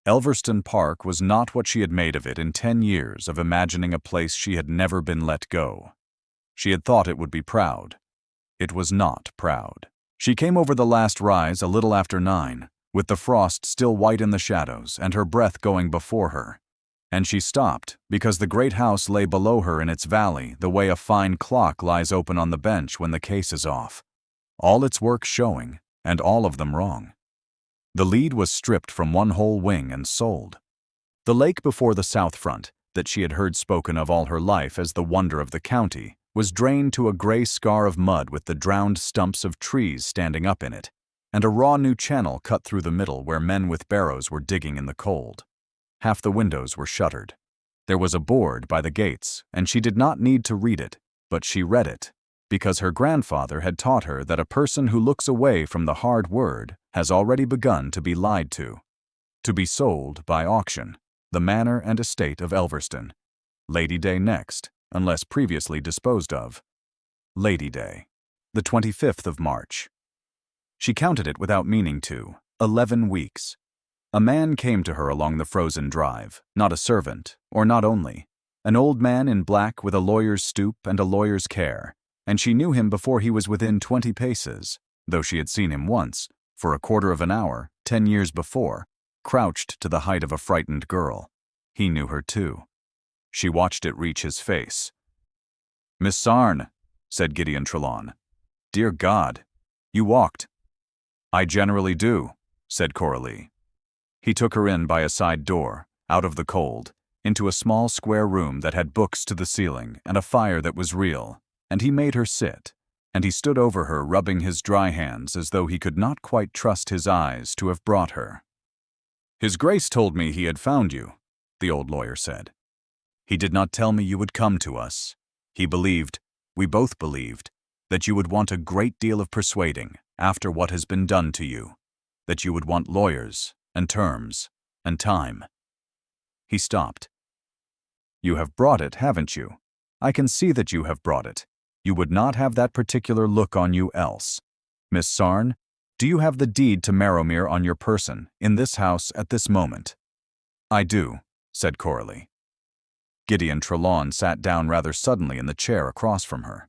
Elverston Park was not what she had made of it in 10 years of imagining a place she had never been let go. She had thought it would be proud. It was not proud. She came over the last rise a little after 9, with the frost still white in the shadows and her breath going before her. And she stopped, because the great house lay below her in its valley the way a fine clock lies open on the bench when the case is off. All its work showing, and all of them wrong. The lead was stripped from one whole wing and sold. The lake before the south front, that she had heard spoken of all her life as the wonder of the county, was drained to a gray scar of mud with the drowned stumps of trees standing up in it, and a raw new channel cut through the middle where men with barrows were digging in the cold. Half the windows were shuttered. There was a board by the gates, and she did not need to read it, but she read it, because her grandfather had taught her that a person who looks away from the hard word has already begun to be lied to be sold by auction, the manor and estate of Elverston. Lady Day next, unless previously disposed of. Lady Day, the 25th of March. She counted it without meaning to, 11 weeks. A man came to her along the frozen drive, not a servant, or not only, an old man in black with a lawyer's stoop and a lawyer's care, and she knew him before he was within 20 paces, though she had seen him once, for a quarter of an hour, 10 years before, crouched to the height of a frightened girl. He knew her too. She watched it reach his face. "Miss Sarn," said Gideon Trelawn. "Dear God, you walked." "I generally do," said Coralie. He took her in by a side door, out of the cold, into a small square room that had books to the ceiling and a fire that was real, and he made her sit, and he stood over her rubbing his dry hands as though he could not quite trust his eyes to have brought her. "His Grace told me he had found you," the old lawyer said. "He did not tell me you would come to us. He believed, we both believed, that you would want a great deal of persuading after what has been done to you, that you would want lawyers and terms and time." He stopped. "You have brought it, haven't you? I can see that you have brought it. You would not have that particular look on you else. Miss Sarn, do you have the deed to Marrowmere on your person, in this house at this moment?" "I do," said Coralie. Gideon Trelawn sat down rather suddenly in the chair across from her.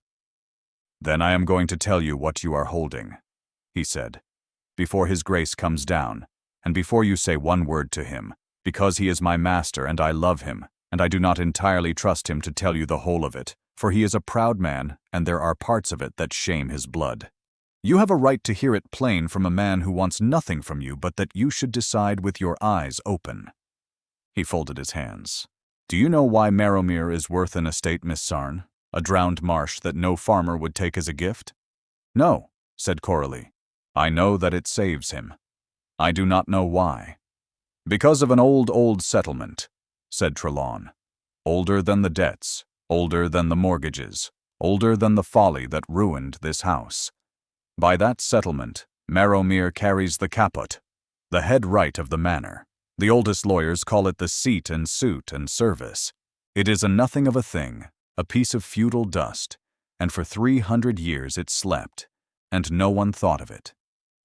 "Then I am going to tell you what you are holding," he said, "before His Grace comes down, and before you say one word to him, because he is my master and I love him, and I do not entirely trust him to tell you the whole of it, for he is a proud man, and there are parts of it that shame his blood. You have a right to hear it plain from a man who wants nothing from you but that you should decide with your eyes open." He folded his hands. "Do you know why Marrowmere is worth an estate, Miss Sarn? A drowned marsh that no farmer would take as a gift?" "No," said Coralie. "I know that it saves him. I do not know why." "Because of an old settlement," said Trelawn. "Older than the debts, older than the mortgages, older than the folly that ruined this house. By that settlement, Marrowmere carries the caput, the head right of the manor. The oldest lawyers call it the seat and suit and service. It is a nothing of a thing, a piece of feudal dust, and for 300 years it slept, and no one thought of it.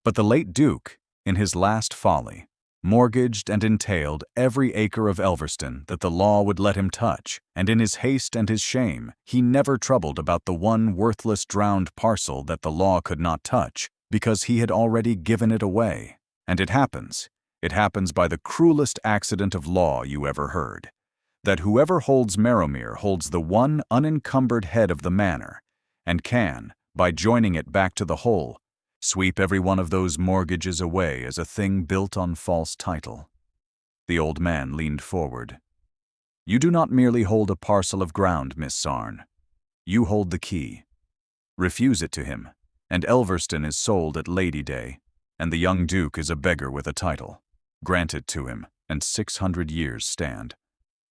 But the late Duke, in his last folly, mortgaged and entailed every acre of Elverston that the law would let him touch, and in his haste and his shame, he never troubled about the one worthless drowned parcel that the law could not touch, because he had already given it away. And it happens by the cruelest accident of law you ever heard, that whoever holds Marrowmere holds the one unencumbered head of the manor, and can, by joining it back to the whole, sweep every one of those mortgages away as a thing built on false title." The old man leaned forward. "You do not merely hold a parcel of ground, Miss Sarn. You hold the key. Refuse it to him, and Elverston is sold at Lady Day, and the young Duke is a beggar with a title. Grant it to him, and 600 years stand.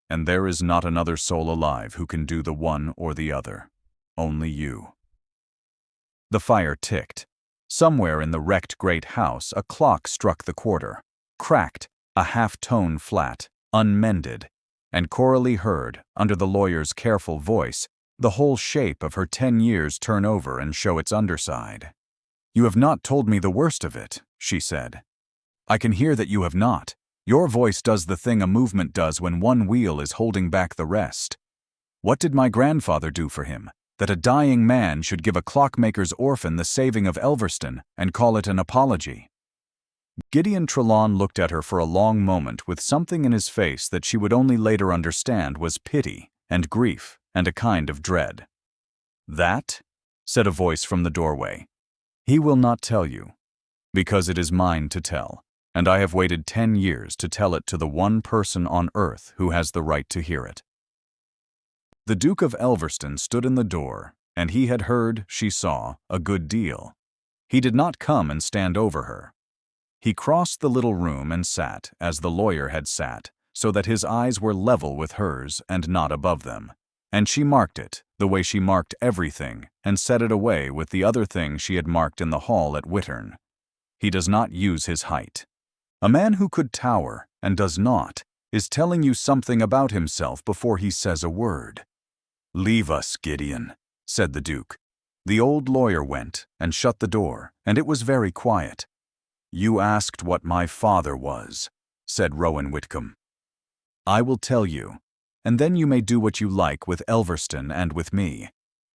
And there is not another soul alive who can do the one or the other. Only you." The fire ticked. Somewhere in the wrecked great house a clock struck the quarter, cracked, a half-tone flat, unmended, and Coralie heard, under the lawyer's careful voice, the whole shape of her 10 years turn over and show its underside. "You have not told me the worst of it," she said. "I can hear that you have not. Your voice does the thing a movement does when one wheel is holding back the rest. What did my grandfather do for him, that a dying man should give a clockmaker's orphan the saving of Elverston and call it an apology?" Gideon Trelawn looked at her for a long moment with something in his face that she would only later understand was pity and grief and a kind of dread. "That?" said a voice from the doorway. "He will not tell you, because it is mine to tell, and I have waited 10 years to tell it to the one person on earth who has the right to hear it." The Duke of Elverston stood in the door, and he had heard, she saw, a good deal. He did not come and stand over her. He crossed the little room and sat, as the lawyer had sat, so that his eyes were level with hers and not above them. And she marked it, the way she marked everything, and set it away with the other thing she had marked in the hall at Wittern. He does not use his height. A man who could tower, and does not, is telling you something about himself before he says a word. "Leave us, Gideon," said the Duke. The old lawyer went and shut the door, and it was very quiet. "You asked what my father was," said Rowan Whitcomb. "I will tell you, and then you may do what you like with Elverston and with me.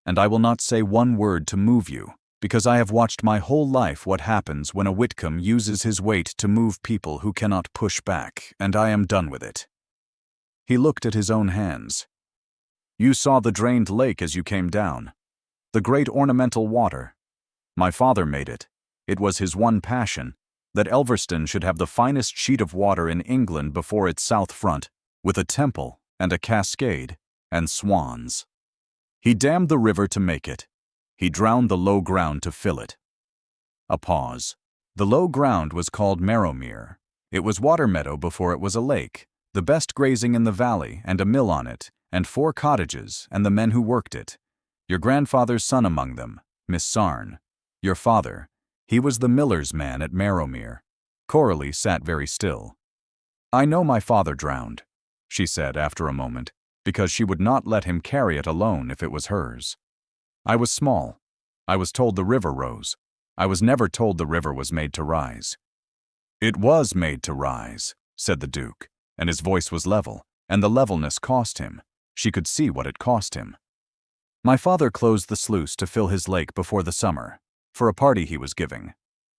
And I will not say one word to move you, because I have watched my whole life what happens when a Whitcomb uses his weight to move people who cannot push back, and I am done with it." He looked at his own hands. "You saw the drained lake as you came down. The great ornamental water. My father made it. It was his one passion, that Elverston should have the finest sheet of water in England before its south front, with a temple and a cascade and swans. He dammed the river to make it. He drowned the low ground to fill it." A pause. The low ground was called Marrowmere. It was water meadow before it was a lake, the best grazing in the valley, and a mill on it, and 4 cottages, and the men who worked it. Your grandfather's son among them, Miss Sarn. Your father, he was the miller's man at Marrowmere. Coralie sat very still. "I know my father drowned," she said after a moment, because she would not let him carry it alone if it was hers. "I was small. I was told the river rose. I was never told the river was made to rise." "It was made to rise," said the Duke, and his voice was level, and the levelness cost him. She could see what it cost him. "My father closed the sluice to fill his lake before the summer, for a party he was giving.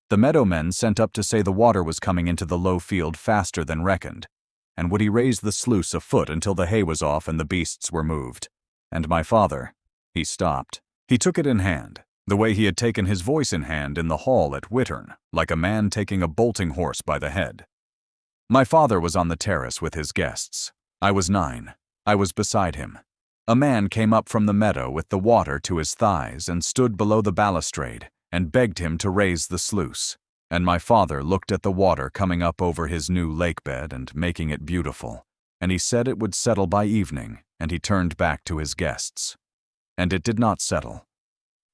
The meadowmen sent up to say the water was coming into the low field faster than reckoned, and would he raise the sluice a foot until the hay was off and the beasts were moved. And my father," he stopped. He took it in hand, the way he had taken his voice in hand in the hall at Wittern, like a man taking a bolting horse by the head. "My father was on the terrace with his guests. I was 9. I was beside him. A man came up from the meadow with the water to his thighs and stood below the balustrade and begged him to raise the sluice. And my father looked at the water coming up over his new lake bed and making it beautiful, and he said it would settle by evening, and he turned back to his guests. And it did not settle.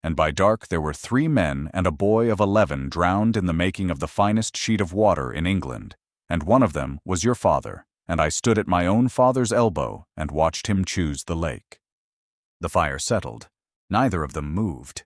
And by dark there were 3 men and a boy of 11 drowned in the making of the finest sheet of water in England, and one of them was your father, and I stood at my own father's elbow and watched him choose the lake." The fire settled. Neither of them moved.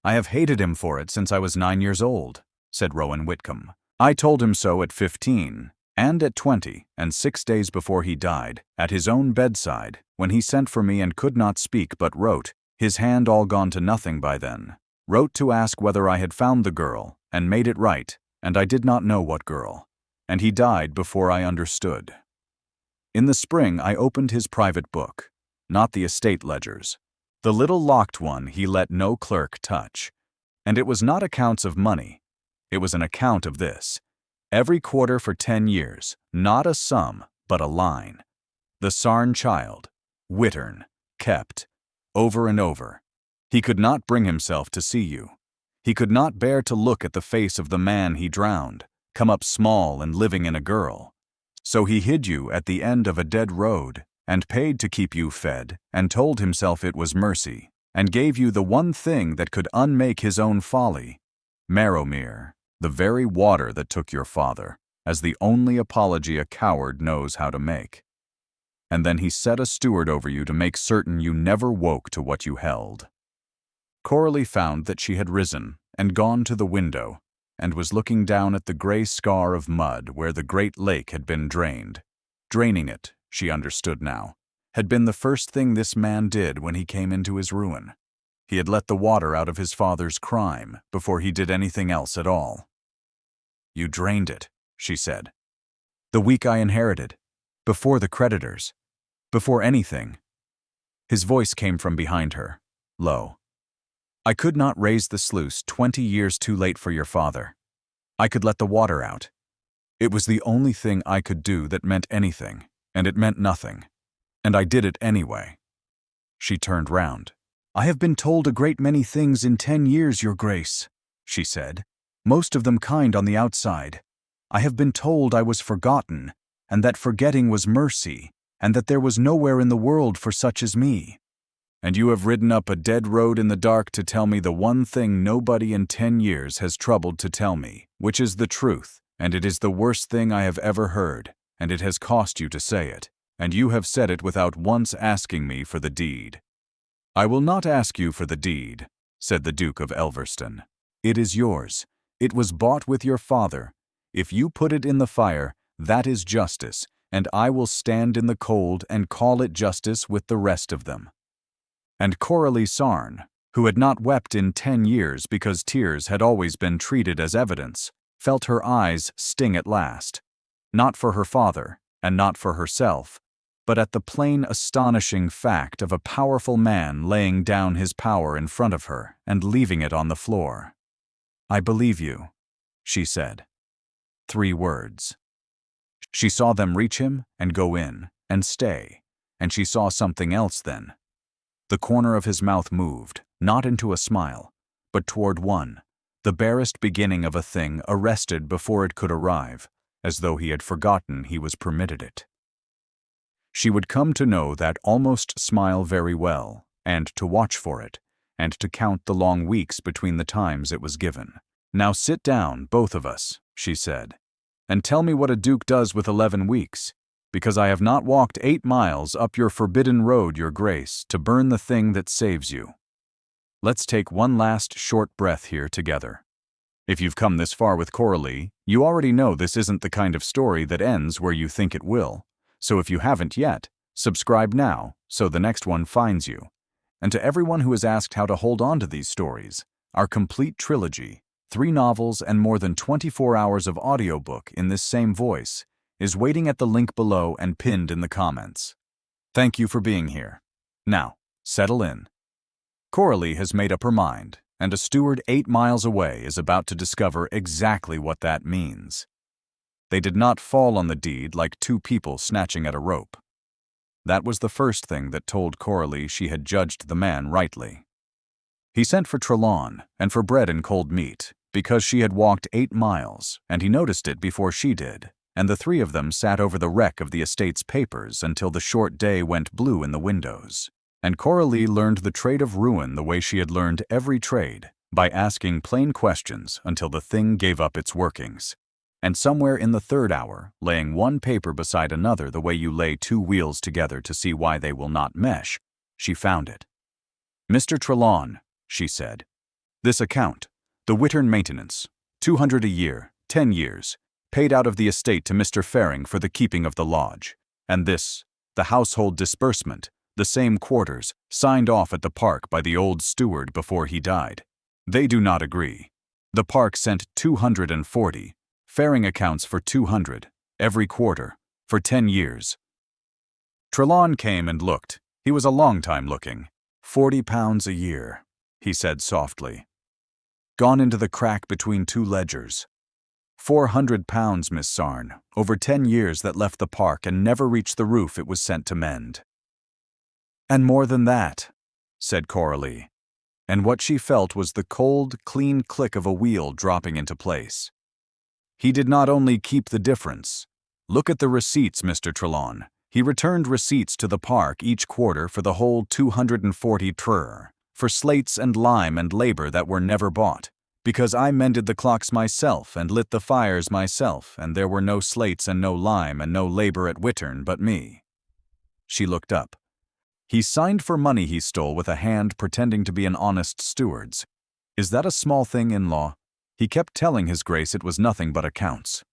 "I have hated him for it since I was 9 years old," said Rowan Whitcomb. "I told him so at 15, and at 20, and 6 days before he died, at his own bedside, when he sent for me and could not speak but wrote, his hand all gone to nothing by then, wrote to ask whether I had found the girl, and made it right, and I did not know what girl. And he died before I understood. In the spring I opened his private book, not the estate ledgers. The little locked one he let no clerk touch. And it was not accounts of money. It was an account of this. Every quarter for 10 years, not a sum, but a line. The Sarn child, Wittern, kept, over and over. He could not bring himself to see you. He could not bear to look at the face of the man he drowned, come up small and living in a girl. So he hid you at the end of a dead road, and paid to keep you fed, and told himself it was mercy, and gave you the one thing that could unmake his own folly, Marrowmere, the very water that took your father, as the only apology a coward knows how to make. And then he set a steward over you to make certain you never woke to what you held." Coralie found that she had risen and gone to the window, and was looking down at the gray scar of mud where the great lake had been drained. Draining it, she understood now, had been the first thing this man did when he came into his ruin. He had let the water out of his father's crime before he did anything else at all. You drained it, she said. The week I inherited. Before the creditors. Before anything. His voice came from behind her, low. I could not raise the sluice 20 years too late for your father. I could let the water out. It was the only thing I could do that meant anything, and it meant nothing. And I did it anyway. She turned round. I have been told a great many things in 10 years, Your Grace, she said, most of them kind on the outside. I have been told I was forgotten, and that forgetting was mercy, and that there was nowhere in the world for such as me. And you have ridden up a dead road in the dark to tell me the one thing nobody in 10 years has troubled to tell me, which is the truth, and it is the worst thing I have ever heard, and it has cost you to say it, and you have said it without once asking me for the deed. I will not ask you for the deed, said the Duke of Elverston. It is yours. It was bought with your father. If you put it in the fire, that is justice, and I will stand in the cold and call it justice with the rest of them. And Coralie Sarn, who had not wept in 10 years because tears had always been treated as evidence, felt her eyes sting at last, not for her father, and not for herself, but at the plain astonishing fact of a powerful man laying down his power in front of her and leaving it on the floor. I believe you, she said. 3 words. She saw them reach him and go in and stay, and she saw something else then. The corner of his mouth moved, not into a smile, but toward one, the barest beginning of a thing arrested before it could arrive, as though he had forgotten he was permitted it. She would come to know that almost smile very well, and to watch for it, and to count the long weeks between the times it was given. Now sit down, both of us, she said, and tell me what a duke does with 11 weeks, because I have not walked 8 miles up your forbidden road, Your Grace, to burn the thing that saves you. Let's take one last short breath here together. If you've come this far with Coralie, you already know this isn't the kind of story that ends where you think it will. So if you haven't yet, subscribe now so the next one finds you. And to everyone who has asked how to hold on to these stories, our complete trilogy, 3 novels and more than 24 hours of audiobook in this same voice, is waiting at the link below and pinned in the comments. Thank you for being here. Now, settle in. Coralie has made up her mind, and a steward 8 miles away is about to discover exactly what that means. They did not fall on the deed like 2 people snatching at a rope. That was the first thing that told Coralie she had judged the man rightly. He sent for Trelawn and for bread and cold meat, because she had walked 8 miles, and he noticed it before she did, and the 3 of them sat over the wreck of the estate's papers until the short day went blue in the windows. And Coralie learned the trade of ruin the way she had learned every trade, by asking plain questions until the thing gave up its workings. And somewhere in the 3rd hour, laying one paper beside another the way you lay 2 wheels together to see why they will not mesh, she found it. Mr. Trelawn, she said, this account, the Wittern maintenance, 200 a year, 10 years, paid out of the estate to Mr. Faring for the keeping of the lodge, and this, the household disbursement, the same quarters, signed off at the park by the old steward before he died. They do not agree. The park sent 240. Faring accounts for 200, every quarter, for 10 years. Trelawn came and looked. He was a long time looking. £40 a year, he said softly. Gone into the crack between 2 ledgers. £400, Miss Sarn, over 10 years that left the park and never reached the roof it was sent to mend. And more than that, said Coralie. And what she felt was the cold, clean click of a wheel dropping into place. He did not only keep the difference. Look at the receipts, Mr. Trelawn. He returned receipts to the park each quarter for the whole 240 trr, for slates and lime and labor that were never bought, because I mended the clocks myself and lit the fires myself, and there were no slates and no lime and no labor at Wittern but me. She looked up. He signed for money he stole with a hand pretending to be an honest steward's. Is that a small thing in law? He kept telling His Grace it was nothing but accounts.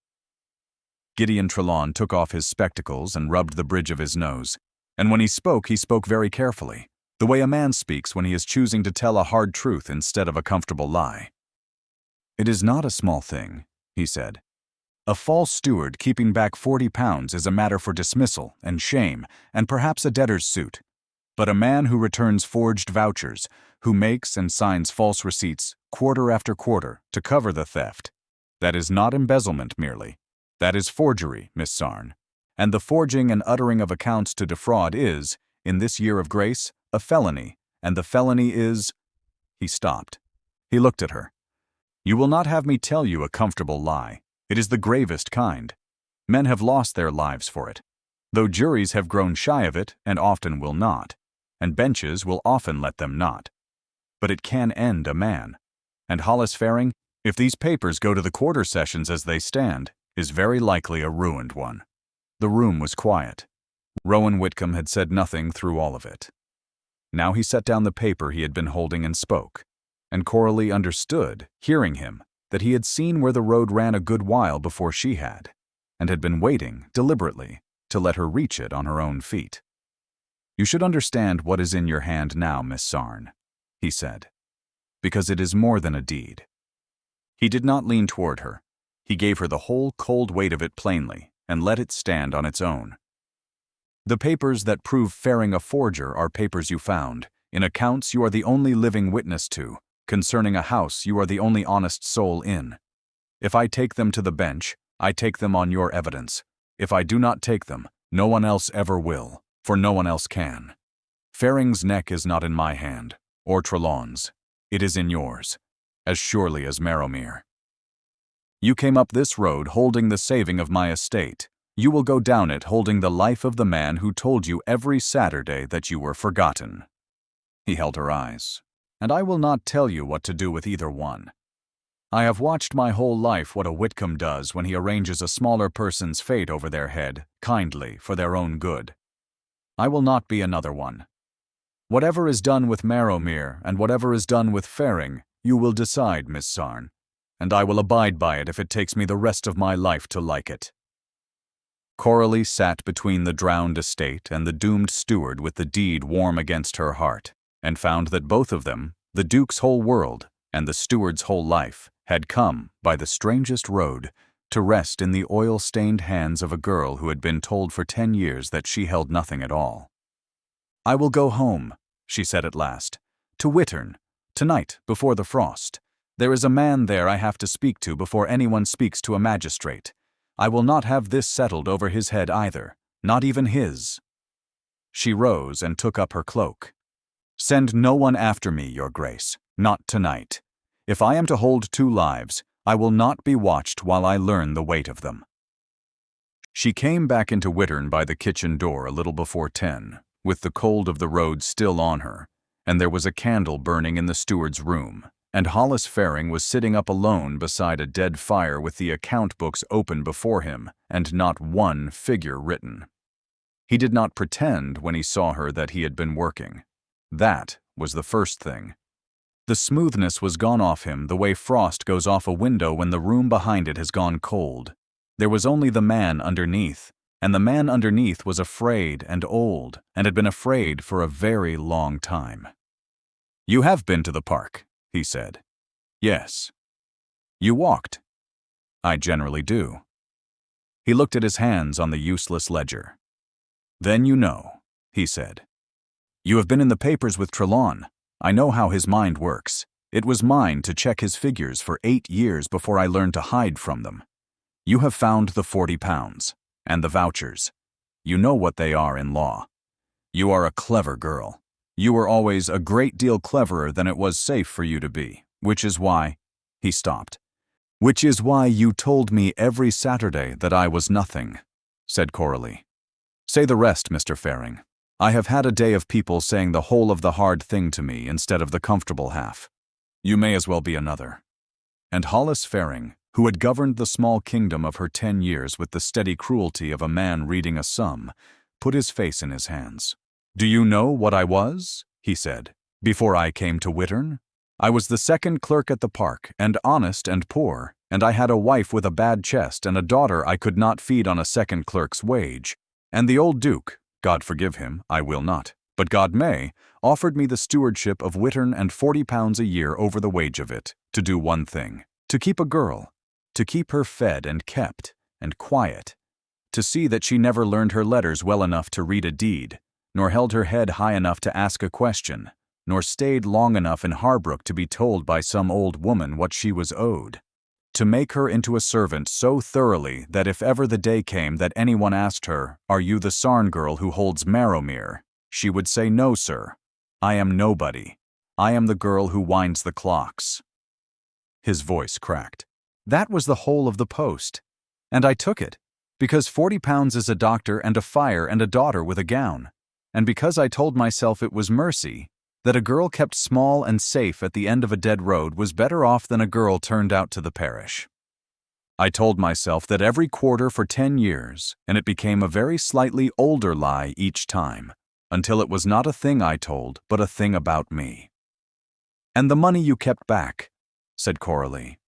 Gideon Trelawn took off his spectacles and rubbed the bridge of his nose, and when he spoke very carefully, the way a man speaks when he is choosing to tell a hard truth instead of a comfortable lie. It is not a small thing, he said. A false steward keeping back 40 pounds is a matter for dismissal and shame and perhaps a debtor's suit. But a man who returns forged vouchers, who makes and signs false receipts quarter after quarter to cover the theft, that is not embezzlement merely. That is forgery, Miss Sarn. And the forging and uttering of accounts to defraud is, in this year of grace, a felony, and the felony is— He stopped. He looked at her. You will not have me tell you a comfortable lie. It is the gravest kind. Men have lost their lives for it, though juries have grown shy of it and often will not, and benches will often let them not. But it can end a man. And Hollis Faring, if these papers go to the quarter sessions as they stand, is very likely a ruined one. The room was quiet. Rowan Whitcomb had said nothing through all of it. Now he set down the paper he had been holding and spoke, and Coralie understood, hearing him, that he had seen where the road ran a good while before she had, and had been waiting, deliberately, to let her reach it on her own feet. You should understand what is in your hand now, Miss Sarn, he said, because it is more than a deed. He did not lean toward her. He gave her the whole cold weight of it plainly, and let it stand on its own. The papers that prove Faring a forger are papers you found, in accounts you are the only living witness to, concerning a house you are the only honest soul in. If I take them to the bench, I take them on your evidence. If I do not take them, no one else ever will, for no one else can. Faring's neck is not in my hand, or Trelawn's. It is in yours, as surely as Marrowmere. You came up this road holding the saving of my estate. You will go down it holding the life of the man who told you every Saturday that you were forgotten. He held her eyes. And I will not tell you what to do with either one. I have watched my whole life what a Whitcomb does when he arranges a smaller person's fate over their head, kindly, for their own good. I will not be another one. Whatever is done with Marrowmere and whatever is done with Faring, you will decide, Miss Sarn, and I will abide by it if it takes me the rest of my life to like it. Coralie sat between the drowned estate and the doomed steward with the deed warm against her heart, and found that both of them, the Duke's whole world and the steward's whole life, had come, by the strangest road, to rest in the oil-stained hands of a girl who had been told for 10 years that she held nothing at all. I will go home, she said at last, to Wittern, tonight, before the frost. There is a man there I have to speak to before anyone speaks to a magistrate. I will not have this settled over his head either, not even his. She rose and took up her cloak. Send no one after me, Your Grace, not tonight. If I am to hold 2 lives, I will not be watched while I learn the weight of them. She came back into Wittern by the kitchen door a little before 10, with the cold of the road still on her, and there was a candle burning in the steward's room, and Hollis Faring was sitting up alone beside a dead fire with the account books open before him and not one figure written. He did not pretend when he saw her that he had been working. That was the first thing. The smoothness was gone off him the way frost goes off a window when the room behind it has gone cold. There was only the man underneath, and the man underneath was afraid and old and had been afraid for a very long time. You have been to the park, he said. Yes. You walked. I generally do. He looked at his hands on the useless ledger. Then you know, he said. You have been in the papers with Trelawn. I know how his mind works. It was mine to check his figures for 8 years before I learned to hide from them. You have found the 40 pounds, and the vouchers. You know what they are in law. You are a clever girl. You were always a great deal cleverer than it was safe for you to be, which is why— He stopped. Which is why you told me every Saturday that I was nothing, said Coralie. Say the rest, Mr. Faring. I have had a day of people saying the whole of the hard thing to me instead of the comfortable half. You may as well be another. And Hollis Faring, who had governed the small kingdom of her 10 years with the steady cruelty of a man reading a sum, put his face in his hands. Do you know what I was? He said. Before I came to Wittern? I was the second clerk at the park, and honest and poor, and I had a wife with a bad chest and a daughter I could not feed on a second clerk's wage. And the old Duke, God forgive him, I will not, but God may, offered me the stewardship of Wittern and 40 pounds a year over the wage of it, to do one thing, to keep a girl. to keep her fed and kept, and quiet, to see that she never learned her letters well enough to read a deed, nor held her head high enough to ask a question, nor stayed long enough in Harbrook to be told by some old woman what she was owed. To make her into a servant so thoroughly that if ever the day came that anyone asked her, "Are you the Sarn girl who holds Marrowmere?" she would say, "No, sir. I am nobody. I am the girl who winds the clocks." His voice cracked. That was the whole of the post. And I took it, because £40 is a doctor and a fire and a daughter with a gown, and because I told myself it was mercy, that a girl kept small and safe at the end of a dead road was better off than a girl turned out to the parish. I told myself that every quarter for 10 years, and it became a very slightly older lie each time, until it was not a thing I told, but a thing about me. "And the money you kept back," said Coralie,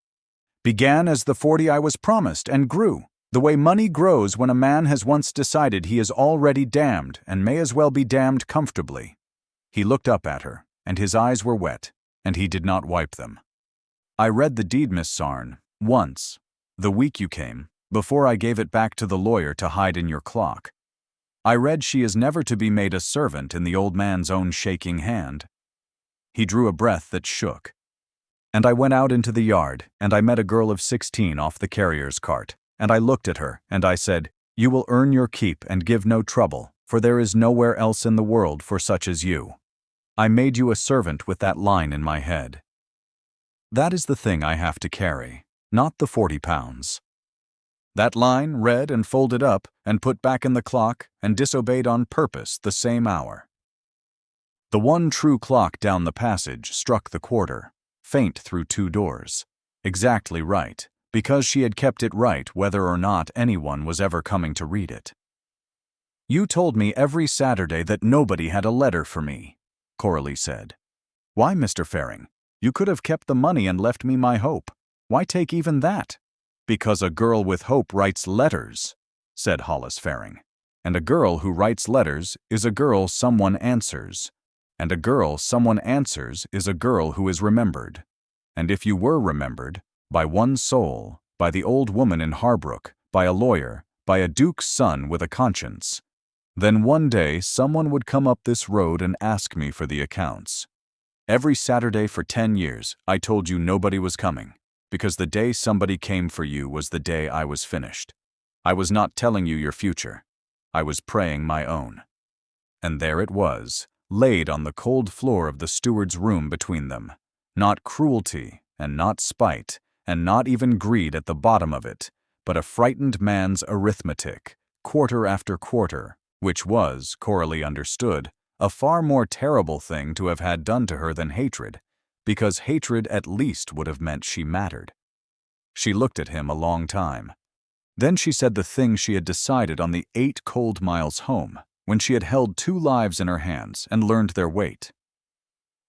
"began as the 40 I was promised and grew, the way money grows when a man has once decided he is already damned and may as well be damned comfortably." He looked up at her, and his eyes were wet, and he did not wipe them. "I read the deed, Miss Sarn, once, the week you came, before I gave it back to the lawyer to hide in your clock. I read she is never to be made a servant in the old man's own shaking hand." He drew a breath that shook. "And I went out into the yard, and I met a girl of 16 off the carrier's cart, and I looked at her, and I said, 'You will earn your keep and give no trouble, for there is nowhere else in the world for such as you.' I made you a servant with that line in my head. That is the thing I have to carry, not the £40. That line read and folded up and put back in the clock and disobeyed on purpose the same hour. The one true clock down the passage struck the quarter, faint through 2 doors, exactly right, because she had kept it right whether or not anyone was ever coming to read it. You told me every Saturday that nobody had a letter for me, Coralie said. Why, Mr. Fearing? You could have kept the money and left me my hope. Why take even that? Because a girl with hope writes letters, said Hollis Fearing. And a girl who writes letters is a girl someone answers. And a girl someone answers is a girl who is remembered. And if you were remembered, by one soul, by the old woman in Harbrook, by a lawyer, by a duke's son with a conscience, then one day someone would come up this road and ask me for the accounts. Every Saturday for 10 years, I told you nobody was coming, because the day somebody came for you was the day I was finished. I was not telling you your future. I was praying my own. And there it was, laid on the cold floor of the steward's room between them. Not cruelty, and not spite, and not even greed at the bottom of it, but a frightened man's arithmetic, quarter after quarter, which was, Coralie understood, a far more terrible thing to have had done to her than hatred, because hatred at least would have meant she mattered. She looked at him a long time. Then she said the thing she had decided on the 8 cold miles home, when she had held 2 lives in her hands and learned their weight.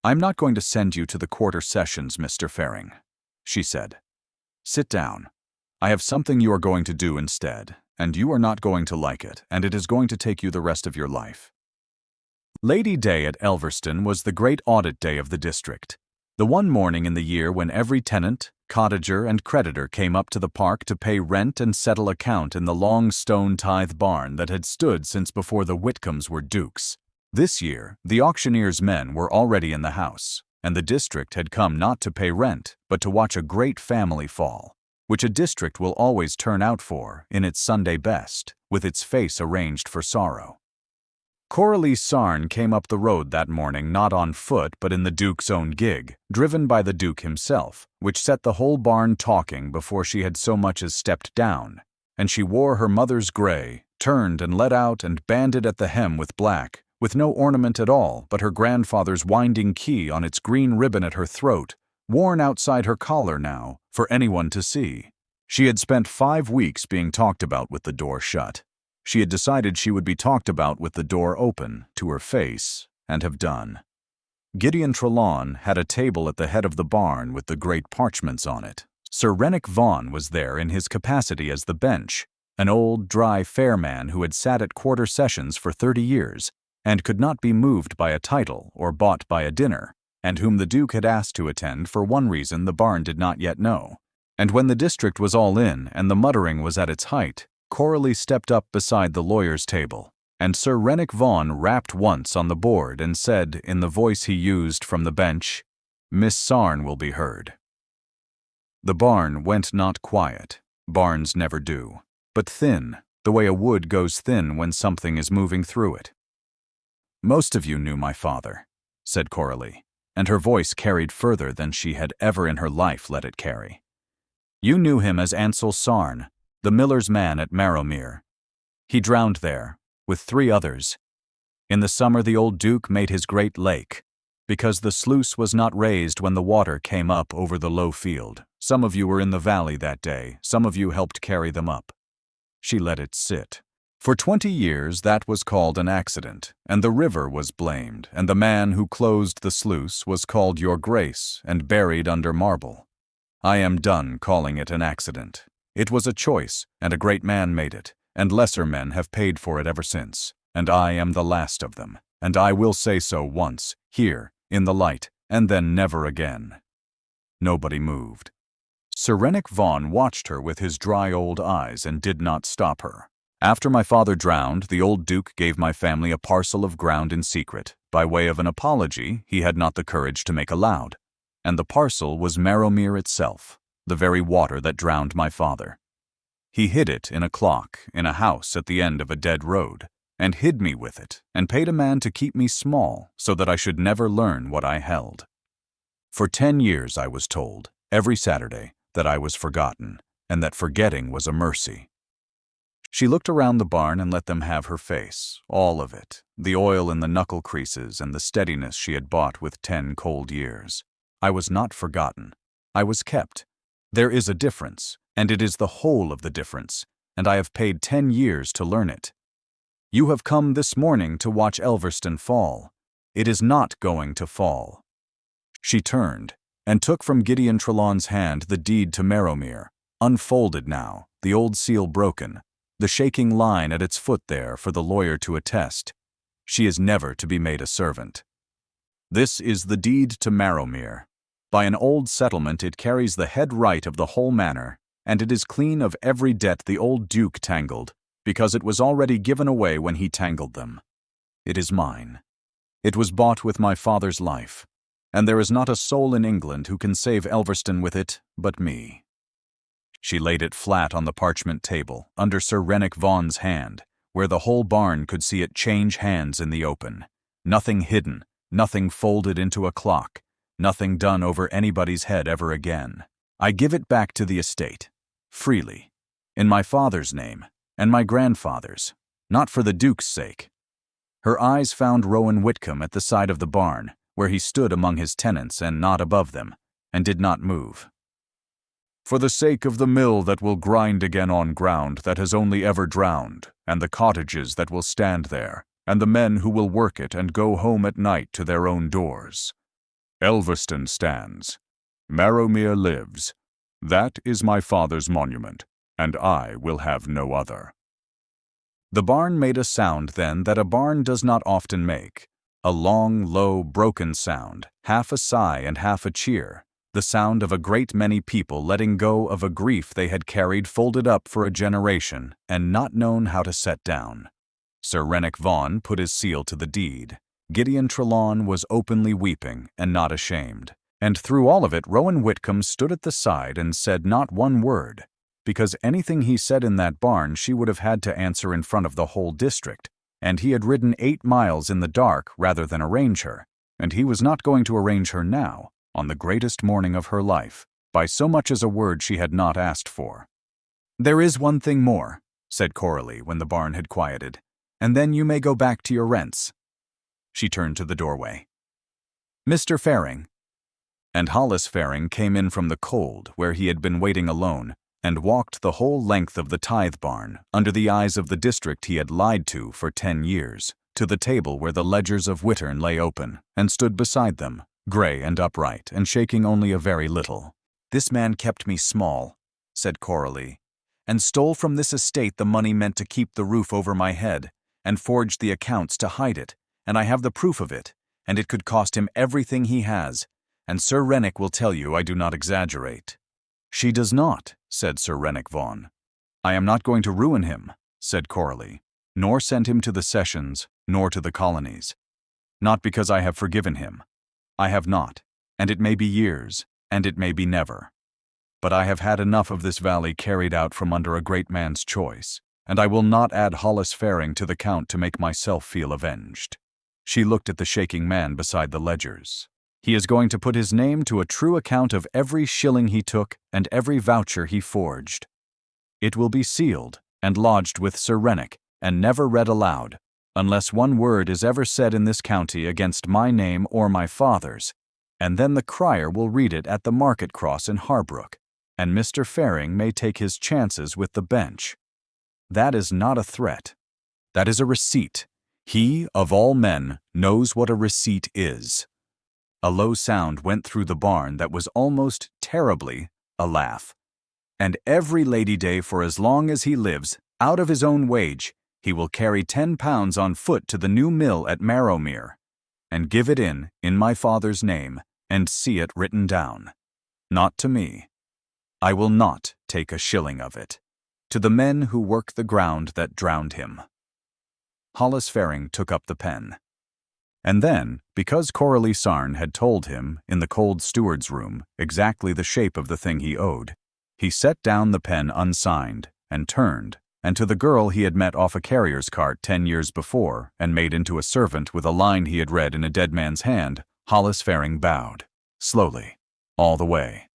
I'm not going to send you to the quarter sessions, Mr. Fearing, she said. Sit down. I have something you are going to do instead, and you are not going to like it, and it is going to take you the rest of your life. Lady Day at Elverston was the great audit day of the district, the one morning in the year when every tenant, cottager, and creditor came up to the park to pay rent and settle account in the long stone tithe barn that had stood since before the Whitcombs were dukes. This year, the auctioneer's men were already in the house, and the district had come not to pay rent, but to watch a great family fall, which a district will always turn out for in its Sunday best, with its face arranged for sorrow. Coralie Sarn came up the road that morning not on foot but in the Duke's own gig, driven by the Duke himself, which set the whole barn talking before she had so much as stepped down, and she wore her mother's grey, turned and let out and banded at the hem with black, with no ornament at all but her grandfather's winding key on its green ribbon at her throat, worn outside her collar now, for anyone to see. She had spent 5 weeks being talked about with the door shut. She had decided she would be talked about with the door open, to her face, and have done. Gideon Trelawn had a table at the head of the barn with the great parchments on it. Sir Rennick Vaughan was there in his capacity as the bench, an old, dry, fair man who had sat at quarter sessions for 30 years, and could not be moved by a title or bought by a dinner, and whom the Duke had asked to attend for one reason the barn did not yet know. And when the district was all in and the muttering was at its height, Coralie stepped up beside the lawyer's table, and Sir Rennick Vaughan rapped once on the board and said, in the voice he used from the bench, "Miss Sarn will be heard." The barn went not quiet. Barns never do. But thin, the way a wood goes thin when something is moving through it. "Most of you knew my father," said Coralie, and her voice carried further than she had ever in her life let it carry. "You knew him as Ansel Sarn, the miller's man at Marrowmere. He drowned there, with 3 others. In the summer the old Duke made his great lake, because the sluice was not raised when the water came up over the low field. Some of you were in the valley that day, some of you helped carry them up." She let it sit. "For 20 years that was called an accident, and the river was blamed, and the man who closed the sluice was called Your Grace and buried under marble. I am done calling it an accident. It was a choice, and a great man made it, and lesser men have paid for it ever since, and I am the last of them, and I will say so once, here, in the light, and then never again." Nobody moved. Sir Rennick Vaughan watched her with his dry old eyes and did not stop her. "After my father drowned, the old Duke gave my family a parcel of ground in secret, by way of an apology he had not the courage to make aloud. And the parcel was Marrowmere itself, the very water that drowned my father. He hid it in a clock, in a house at the end of a dead road, and hid me with it, and paid a man to keep me small, so that I should never learn what I held. For 10 years I was told, every Saturday, that I was forgotten, and that forgetting was a mercy." She looked around the barn and let them have her face, all of it, the oil in the knuckle creases and the steadiness she had bought with 10 cold years. "I was not forgotten. I was kept. There is a difference, and it is the whole of the difference, and I have paid 10 years to learn it. You have come this morning to watch Elverston fall. It is not going to fall." She turned, and took from Gideon Trelawn's hand the deed to Marrowmere, unfolded now, the old seal broken, the shaking line at its foot there for the lawyer to attest. She is never to be made a servant. "This is the deed to Marrowmere. By an old settlement it carries the head right of the whole manor, and it is clean of every debt the old Duke tangled, because it was already given away when he tangled them. It is mine. It was bought with my father's life, and there is not a soul in England who can save Elverston with it but me." She laid it flat on the parchment table, under Sir Rennick Vaughan's hand, where the whole barn could see it change hands in the open. Nothing hidden, nothing folded into a clock, nothing done over anybody's head ever again. "I give it back to the estate, freely, in my father's name, and my grandfather's, not for the Duke's sake." Her eyes found Rowan Whitcomb at the side of the barn, where he stood among his tenants and not above them, and did not move. "For the sake of the mill that will grind again on ground that has only ever drowned, and the cottages that will stand there, and the men who will work it and go home at night to their own doors. Elverston stands. Marrowmere lives. That is my father's monument, and I will have no other." The barn made a sound then that a barn does not often make, a long, low, broken sound, half a sigh and half a cheer, the sound of a great many people letting go of a grief they had carried folded up for a generation and not known how to set down. Sir Rennick Vaughan put his seal to the deed. Gideon Trelawn was openly weeping and not ashamed, and through all of it Rowan Whitcomb stood at the side and said not one word, because anything he said in that barn she would have had to answer in front of the whole district, and he had ridden 8 miles in the dark rather than arrange her, and he was not going to arrange her now, on the greatest morning of her life, by so much as a word she had not asked for. "There is one thing more," said Coralie when the barn had quieted, "and then you may go back to your rents." She turned to the doorway. "Mr. Faring." And Hollis Faring came in from the cold, where he had been waiting alone, and walked the whole length of the tithe barn, under the eyes of the district he had lied to for 10 years, to the table where the ledgers of Wittern lay open, and stood beside them, grey and upright, and shaking only a very little. "This man kept me small," said Coralie, "and stole from this estate the money meant to keep the roof over my head, and forged the accounts to hide it, and I have the proof of it, and it could cost him everything he has, and Sir Rennick will tell you I do not exaggerate." She does not, said Sir Rennick Vaughan. I am not going to ruin him, said Coralie, nor send him to the sessions, nor to the colonies. Not because I have forgiven him. I have not, and it may be years, and it may be never. But I have had enough of this valley carried out from under a great man's choice, and I will not add Hollis Faring to the count to make myself feel avenged. She looked at the shaking man beside the ledgers. He is going to put his name to a true account of every shilling he took and every voucher he forged. It will be sealed and lodged with Sir Rennick and never read aloud, unless one word is ever said in this county against my name or my father's, and then the crier will read it at the market cross in Harbrook, and Mr. Faring may take his chances with the bench. That is not a threat. That is a receipt. He, of all men, knows what a receipt is. A low sound went through the barn that was almost terribly a laugh. And every Lady Day for as long as he lives, out of his own wage, he will carry 10 pounds on foot to the new mill at Marrowmere, and give it in my father's name, and see it written down. Not to me. I will not take a shilling of it. To the men who work the ground that drowned him. Hollis Faring took up the pen. And then, because Coralie Sarn had told him, in the cold steward's room, exactly the shape of the thing he owed, he set down the pen unsigned, and turned, and to the girl he had met off a carrier's cart 10 years before, and made into a servant with a line he had read in a dead man's hand, Hollis Faring bowed, slowly, all the way.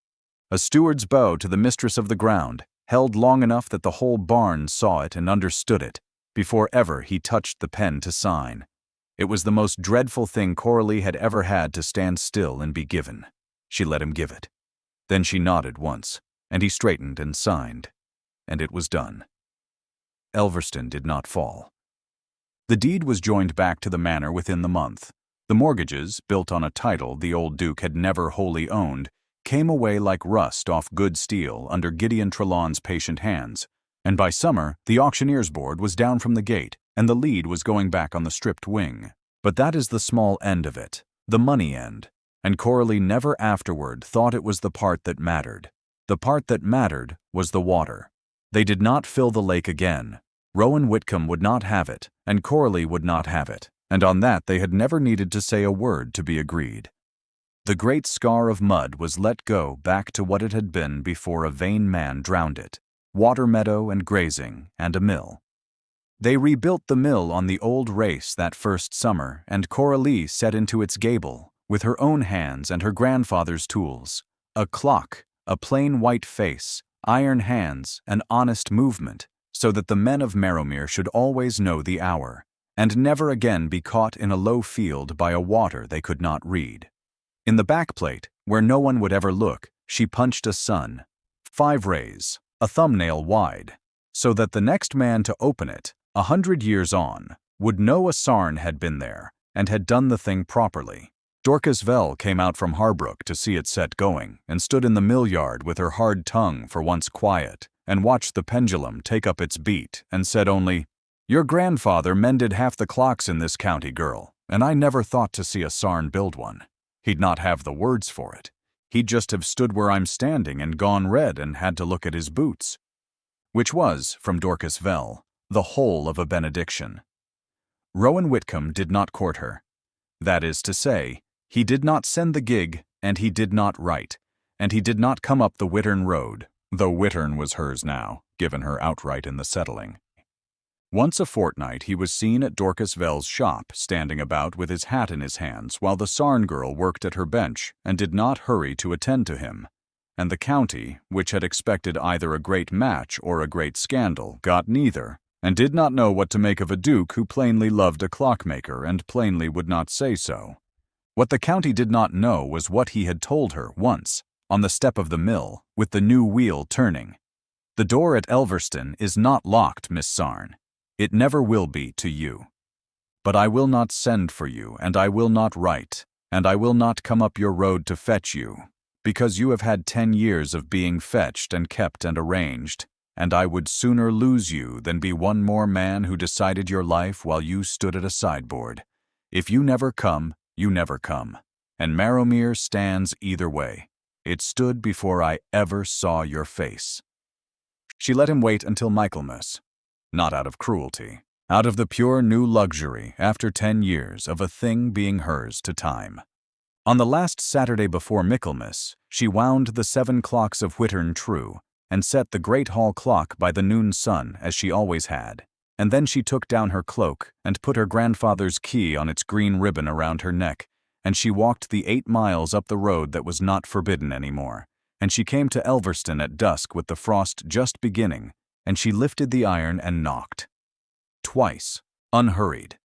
A steward's bow to the mistress of the ground, held long enough that the whole barn saw it and understood it, before ever he touched the pen to sign. It was the most dreadful thing Coralie had ever had to stand still and be given. She let him give it. Then she nodded once, and he straightened and signed, and it was done. Elverston did not fall. The deed was joined back to the manor within the month. The mortgages, built on a title the old Duke had never wholly owned, came away like rust off good steel under Gideon Trelawn's patient hands, and by summer the auctioneer's board was down from the gate, and the lead was going back on the stripped wing. But that is the small end of it, the money end, and Coralie never afterward thought it was the part that mattered. The part that mattered was the water. They did not fill the lake again. Rowan Whitcomb would not have it, and Coralie would not have it, and on that they had never needed to say a word to be agreed. The great scar of mud was let go back to what it had been before a vain man drowned it, water meadow and grazing and a mill. They rebuilt the mill on the old race that first summer, and Coralie set into its gable, with her own hands and her grandfather's tools, a clock, a plain white face, iron hands, and honest movement, so that the men of Marrowmere should always know the hour, and never again be caught in a low field by a water they could not read. In the backplate, where no one would ever look, she punched a sun, 5 rays, a thumbnail wide, so that the next man to open it, 100 years on, would know a Sarn had been there, and had done the thing properly. Dorcas Vell came out from Harbrook to see it set going, and stood in the mill yard with her hard tongue for once quiet, and watched the pendulum take up its beat, and said only, "Your grandfather mended half the clocks in this county, girl, and I never thought to see a Sarn build one. He'd not have the words for it. He'd just have stood where I'm standing and gone red and had to look at his boots." Which was, from Dorcas Vell, the whole of a benediction. Rowan Whitcomb did not court her. That is to say, he did not send the gig, and he did not write, and he did not come up the Wittern road, though Wittern was hers now, given her outright in the settling. Once a fortnight he was seen at Dorcas Vell's shop, standing about with his hat in his hands, while the Sarn girl worked at her bench, and did not hurry to attend to him. And the county, which had expected either a great match or a great scandal, got neither, and did not know what to make of a duke who plainly loved a clockmaker and plainly would not say so. What the county did not know was what he had told her once, on the step of the mill, with the new wheel turning. "The door at Elverston is not locked, Miss Sarn. It never will be to you. But I will not send for you, and I will not write, and I will not come up your road to fetch you, because you have had 10 years of being fetched and kept and arranged, and I would sooner lose you than be one more man who decided your life while you stood at a sideboard. If you never come, you never come, and Marrowmere stands either way. It stood before I ever saw your face." She let him wait until Michaelmas. Not out of cruelty. Out of the pure new luxury, after 10 years, of a thing being hers to time. On the last Saturday before Michaelmas, she wound the 7 clocks of Whittern true, and set the great hall clock by the noon sun as she always had, and then she took down her cloak and put her grandfather's key on its green ribbon around her neck, and she walked the 8 miles up the road that was not forbidden anymore, and she came to Elverston at dusk with the frost just beginning, and she lifted the iron and knocked. Twice, unhurried,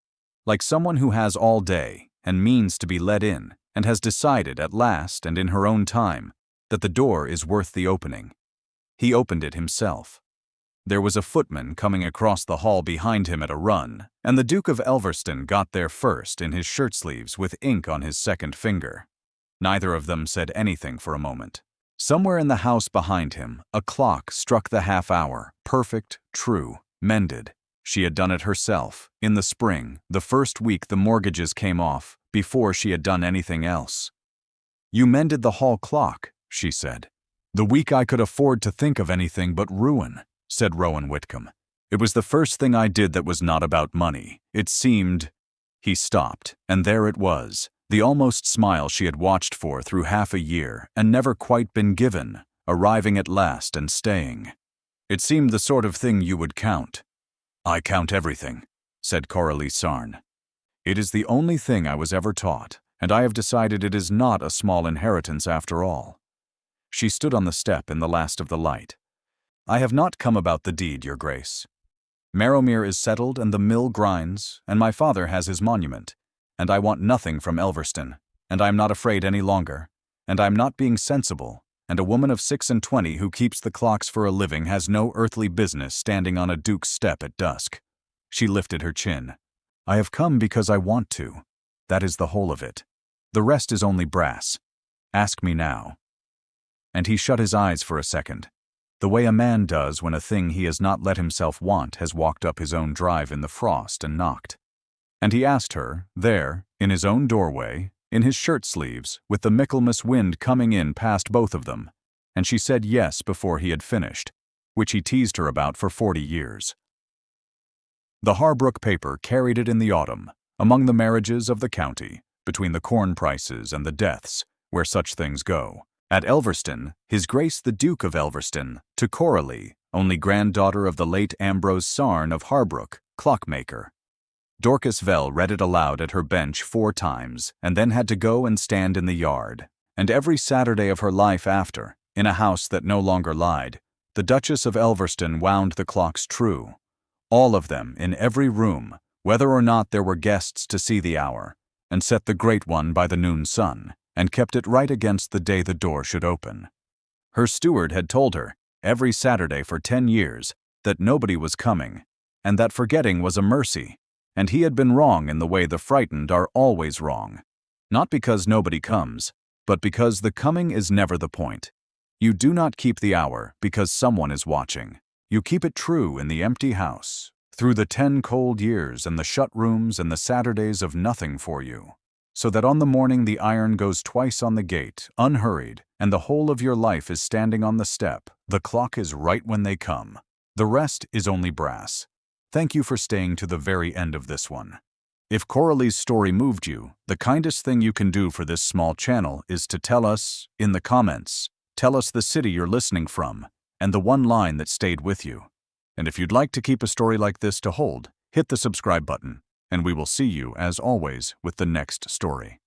like someone who has all day and means to be let in, and has decided at last and in her own time that the door is worth the opening. He opened it himself. There was a footman coming across the hall behind him at a run, and the Duke of Elverston got there first in his shirt-sleeves with ink on his second finger. Neither of them said anything for a moment. Somewhere in the house behind him, a clock struck the half-hour, perfect, true, mended. She had done it herself, in the spring, the first week the mortgages came off, before she had done anything else. "You mended the hall clock," she said. "The week I could afford to think of anything but ruin," said Rowan Whitcomb. "It was the first thing I did that was not about money. It seemed—" He stopped, and there it was, the almost smile she had watched for through half a year and never quite been given, arriving at last and staying. "It seemed the sort of thing you would count." "I count everything," said Coralie Sarn. "It is the only thing I was ever taught, and I have decided it is not a small inheritance after all." She stood on the step in the last of the light. "I have not come about the deed, Your Grace. Merrowmere is settled and the mill grinds, and my father has his monument, and I want nothing from Elverston, and I am not afraid any longer, and I am not being sensible, and a woman of 26 who keeps the clocks for a living has no earthly business standing on a duke's step at dusk." She lifted her chin. "I have come because I want to. That is the whole of it. The rest is only brass. Ask me now." And he shut his eyes for a second, the way a man does when a thing he has not let himself want has walked up his own drive in the frost and knocked. And he asked her, there, in his own doorway, in his shirt-sleeves, with the Michaelmas wind coming in past both of them, and she said yes before he had finished, which he teased her about for 40 years. The Harbrook paper carried it in the autumn, among the marriages of the county, between the corn prices and the deaths, where such things go. At Elverston, His Grace the Duke of Elverston, to Coralie, only granddaughter of the late Ambrose Sarn of Harbrook, clockmaker. Dorcas Vell read it aloud at her bench 4 times, and then had to go and stand in the yard. And every Saturday of her life after, in a house that no longer lied, the Duchess of Elverston wound the clocks true. All of them, in every room, whether or not there were guests to see the hour, and set the great one by the noon sun, and kept it right against the day the door should open. Her steward had told her, every Saturday for 10 years, that nobody was coming, and that forgetting was a mercy, and he had been wrong in the way the frightened are always wrong. Not because nobody comes, but because the coming is never the point. You do not keep the hour because someone is watching. You keep it true in the empty house, through the 10 cold years and the shut rooms and the Saturdays of nothing for you, so that on the morning the iron goes twice on the gate, unhurried, and the whole of your life is standing on the step. The clock is right when they come. The rest is only brass. Thank you for staying to the very end of this one. If Coralie's story moved you, the kindest thing you can do for this small channel is to tell us, in the comments, tell us the city you're listening from, and the one line that stayed with you. And if you'd like to keep a story like this to hold, hit the subscribe button, and we will see you, as always, with the next story.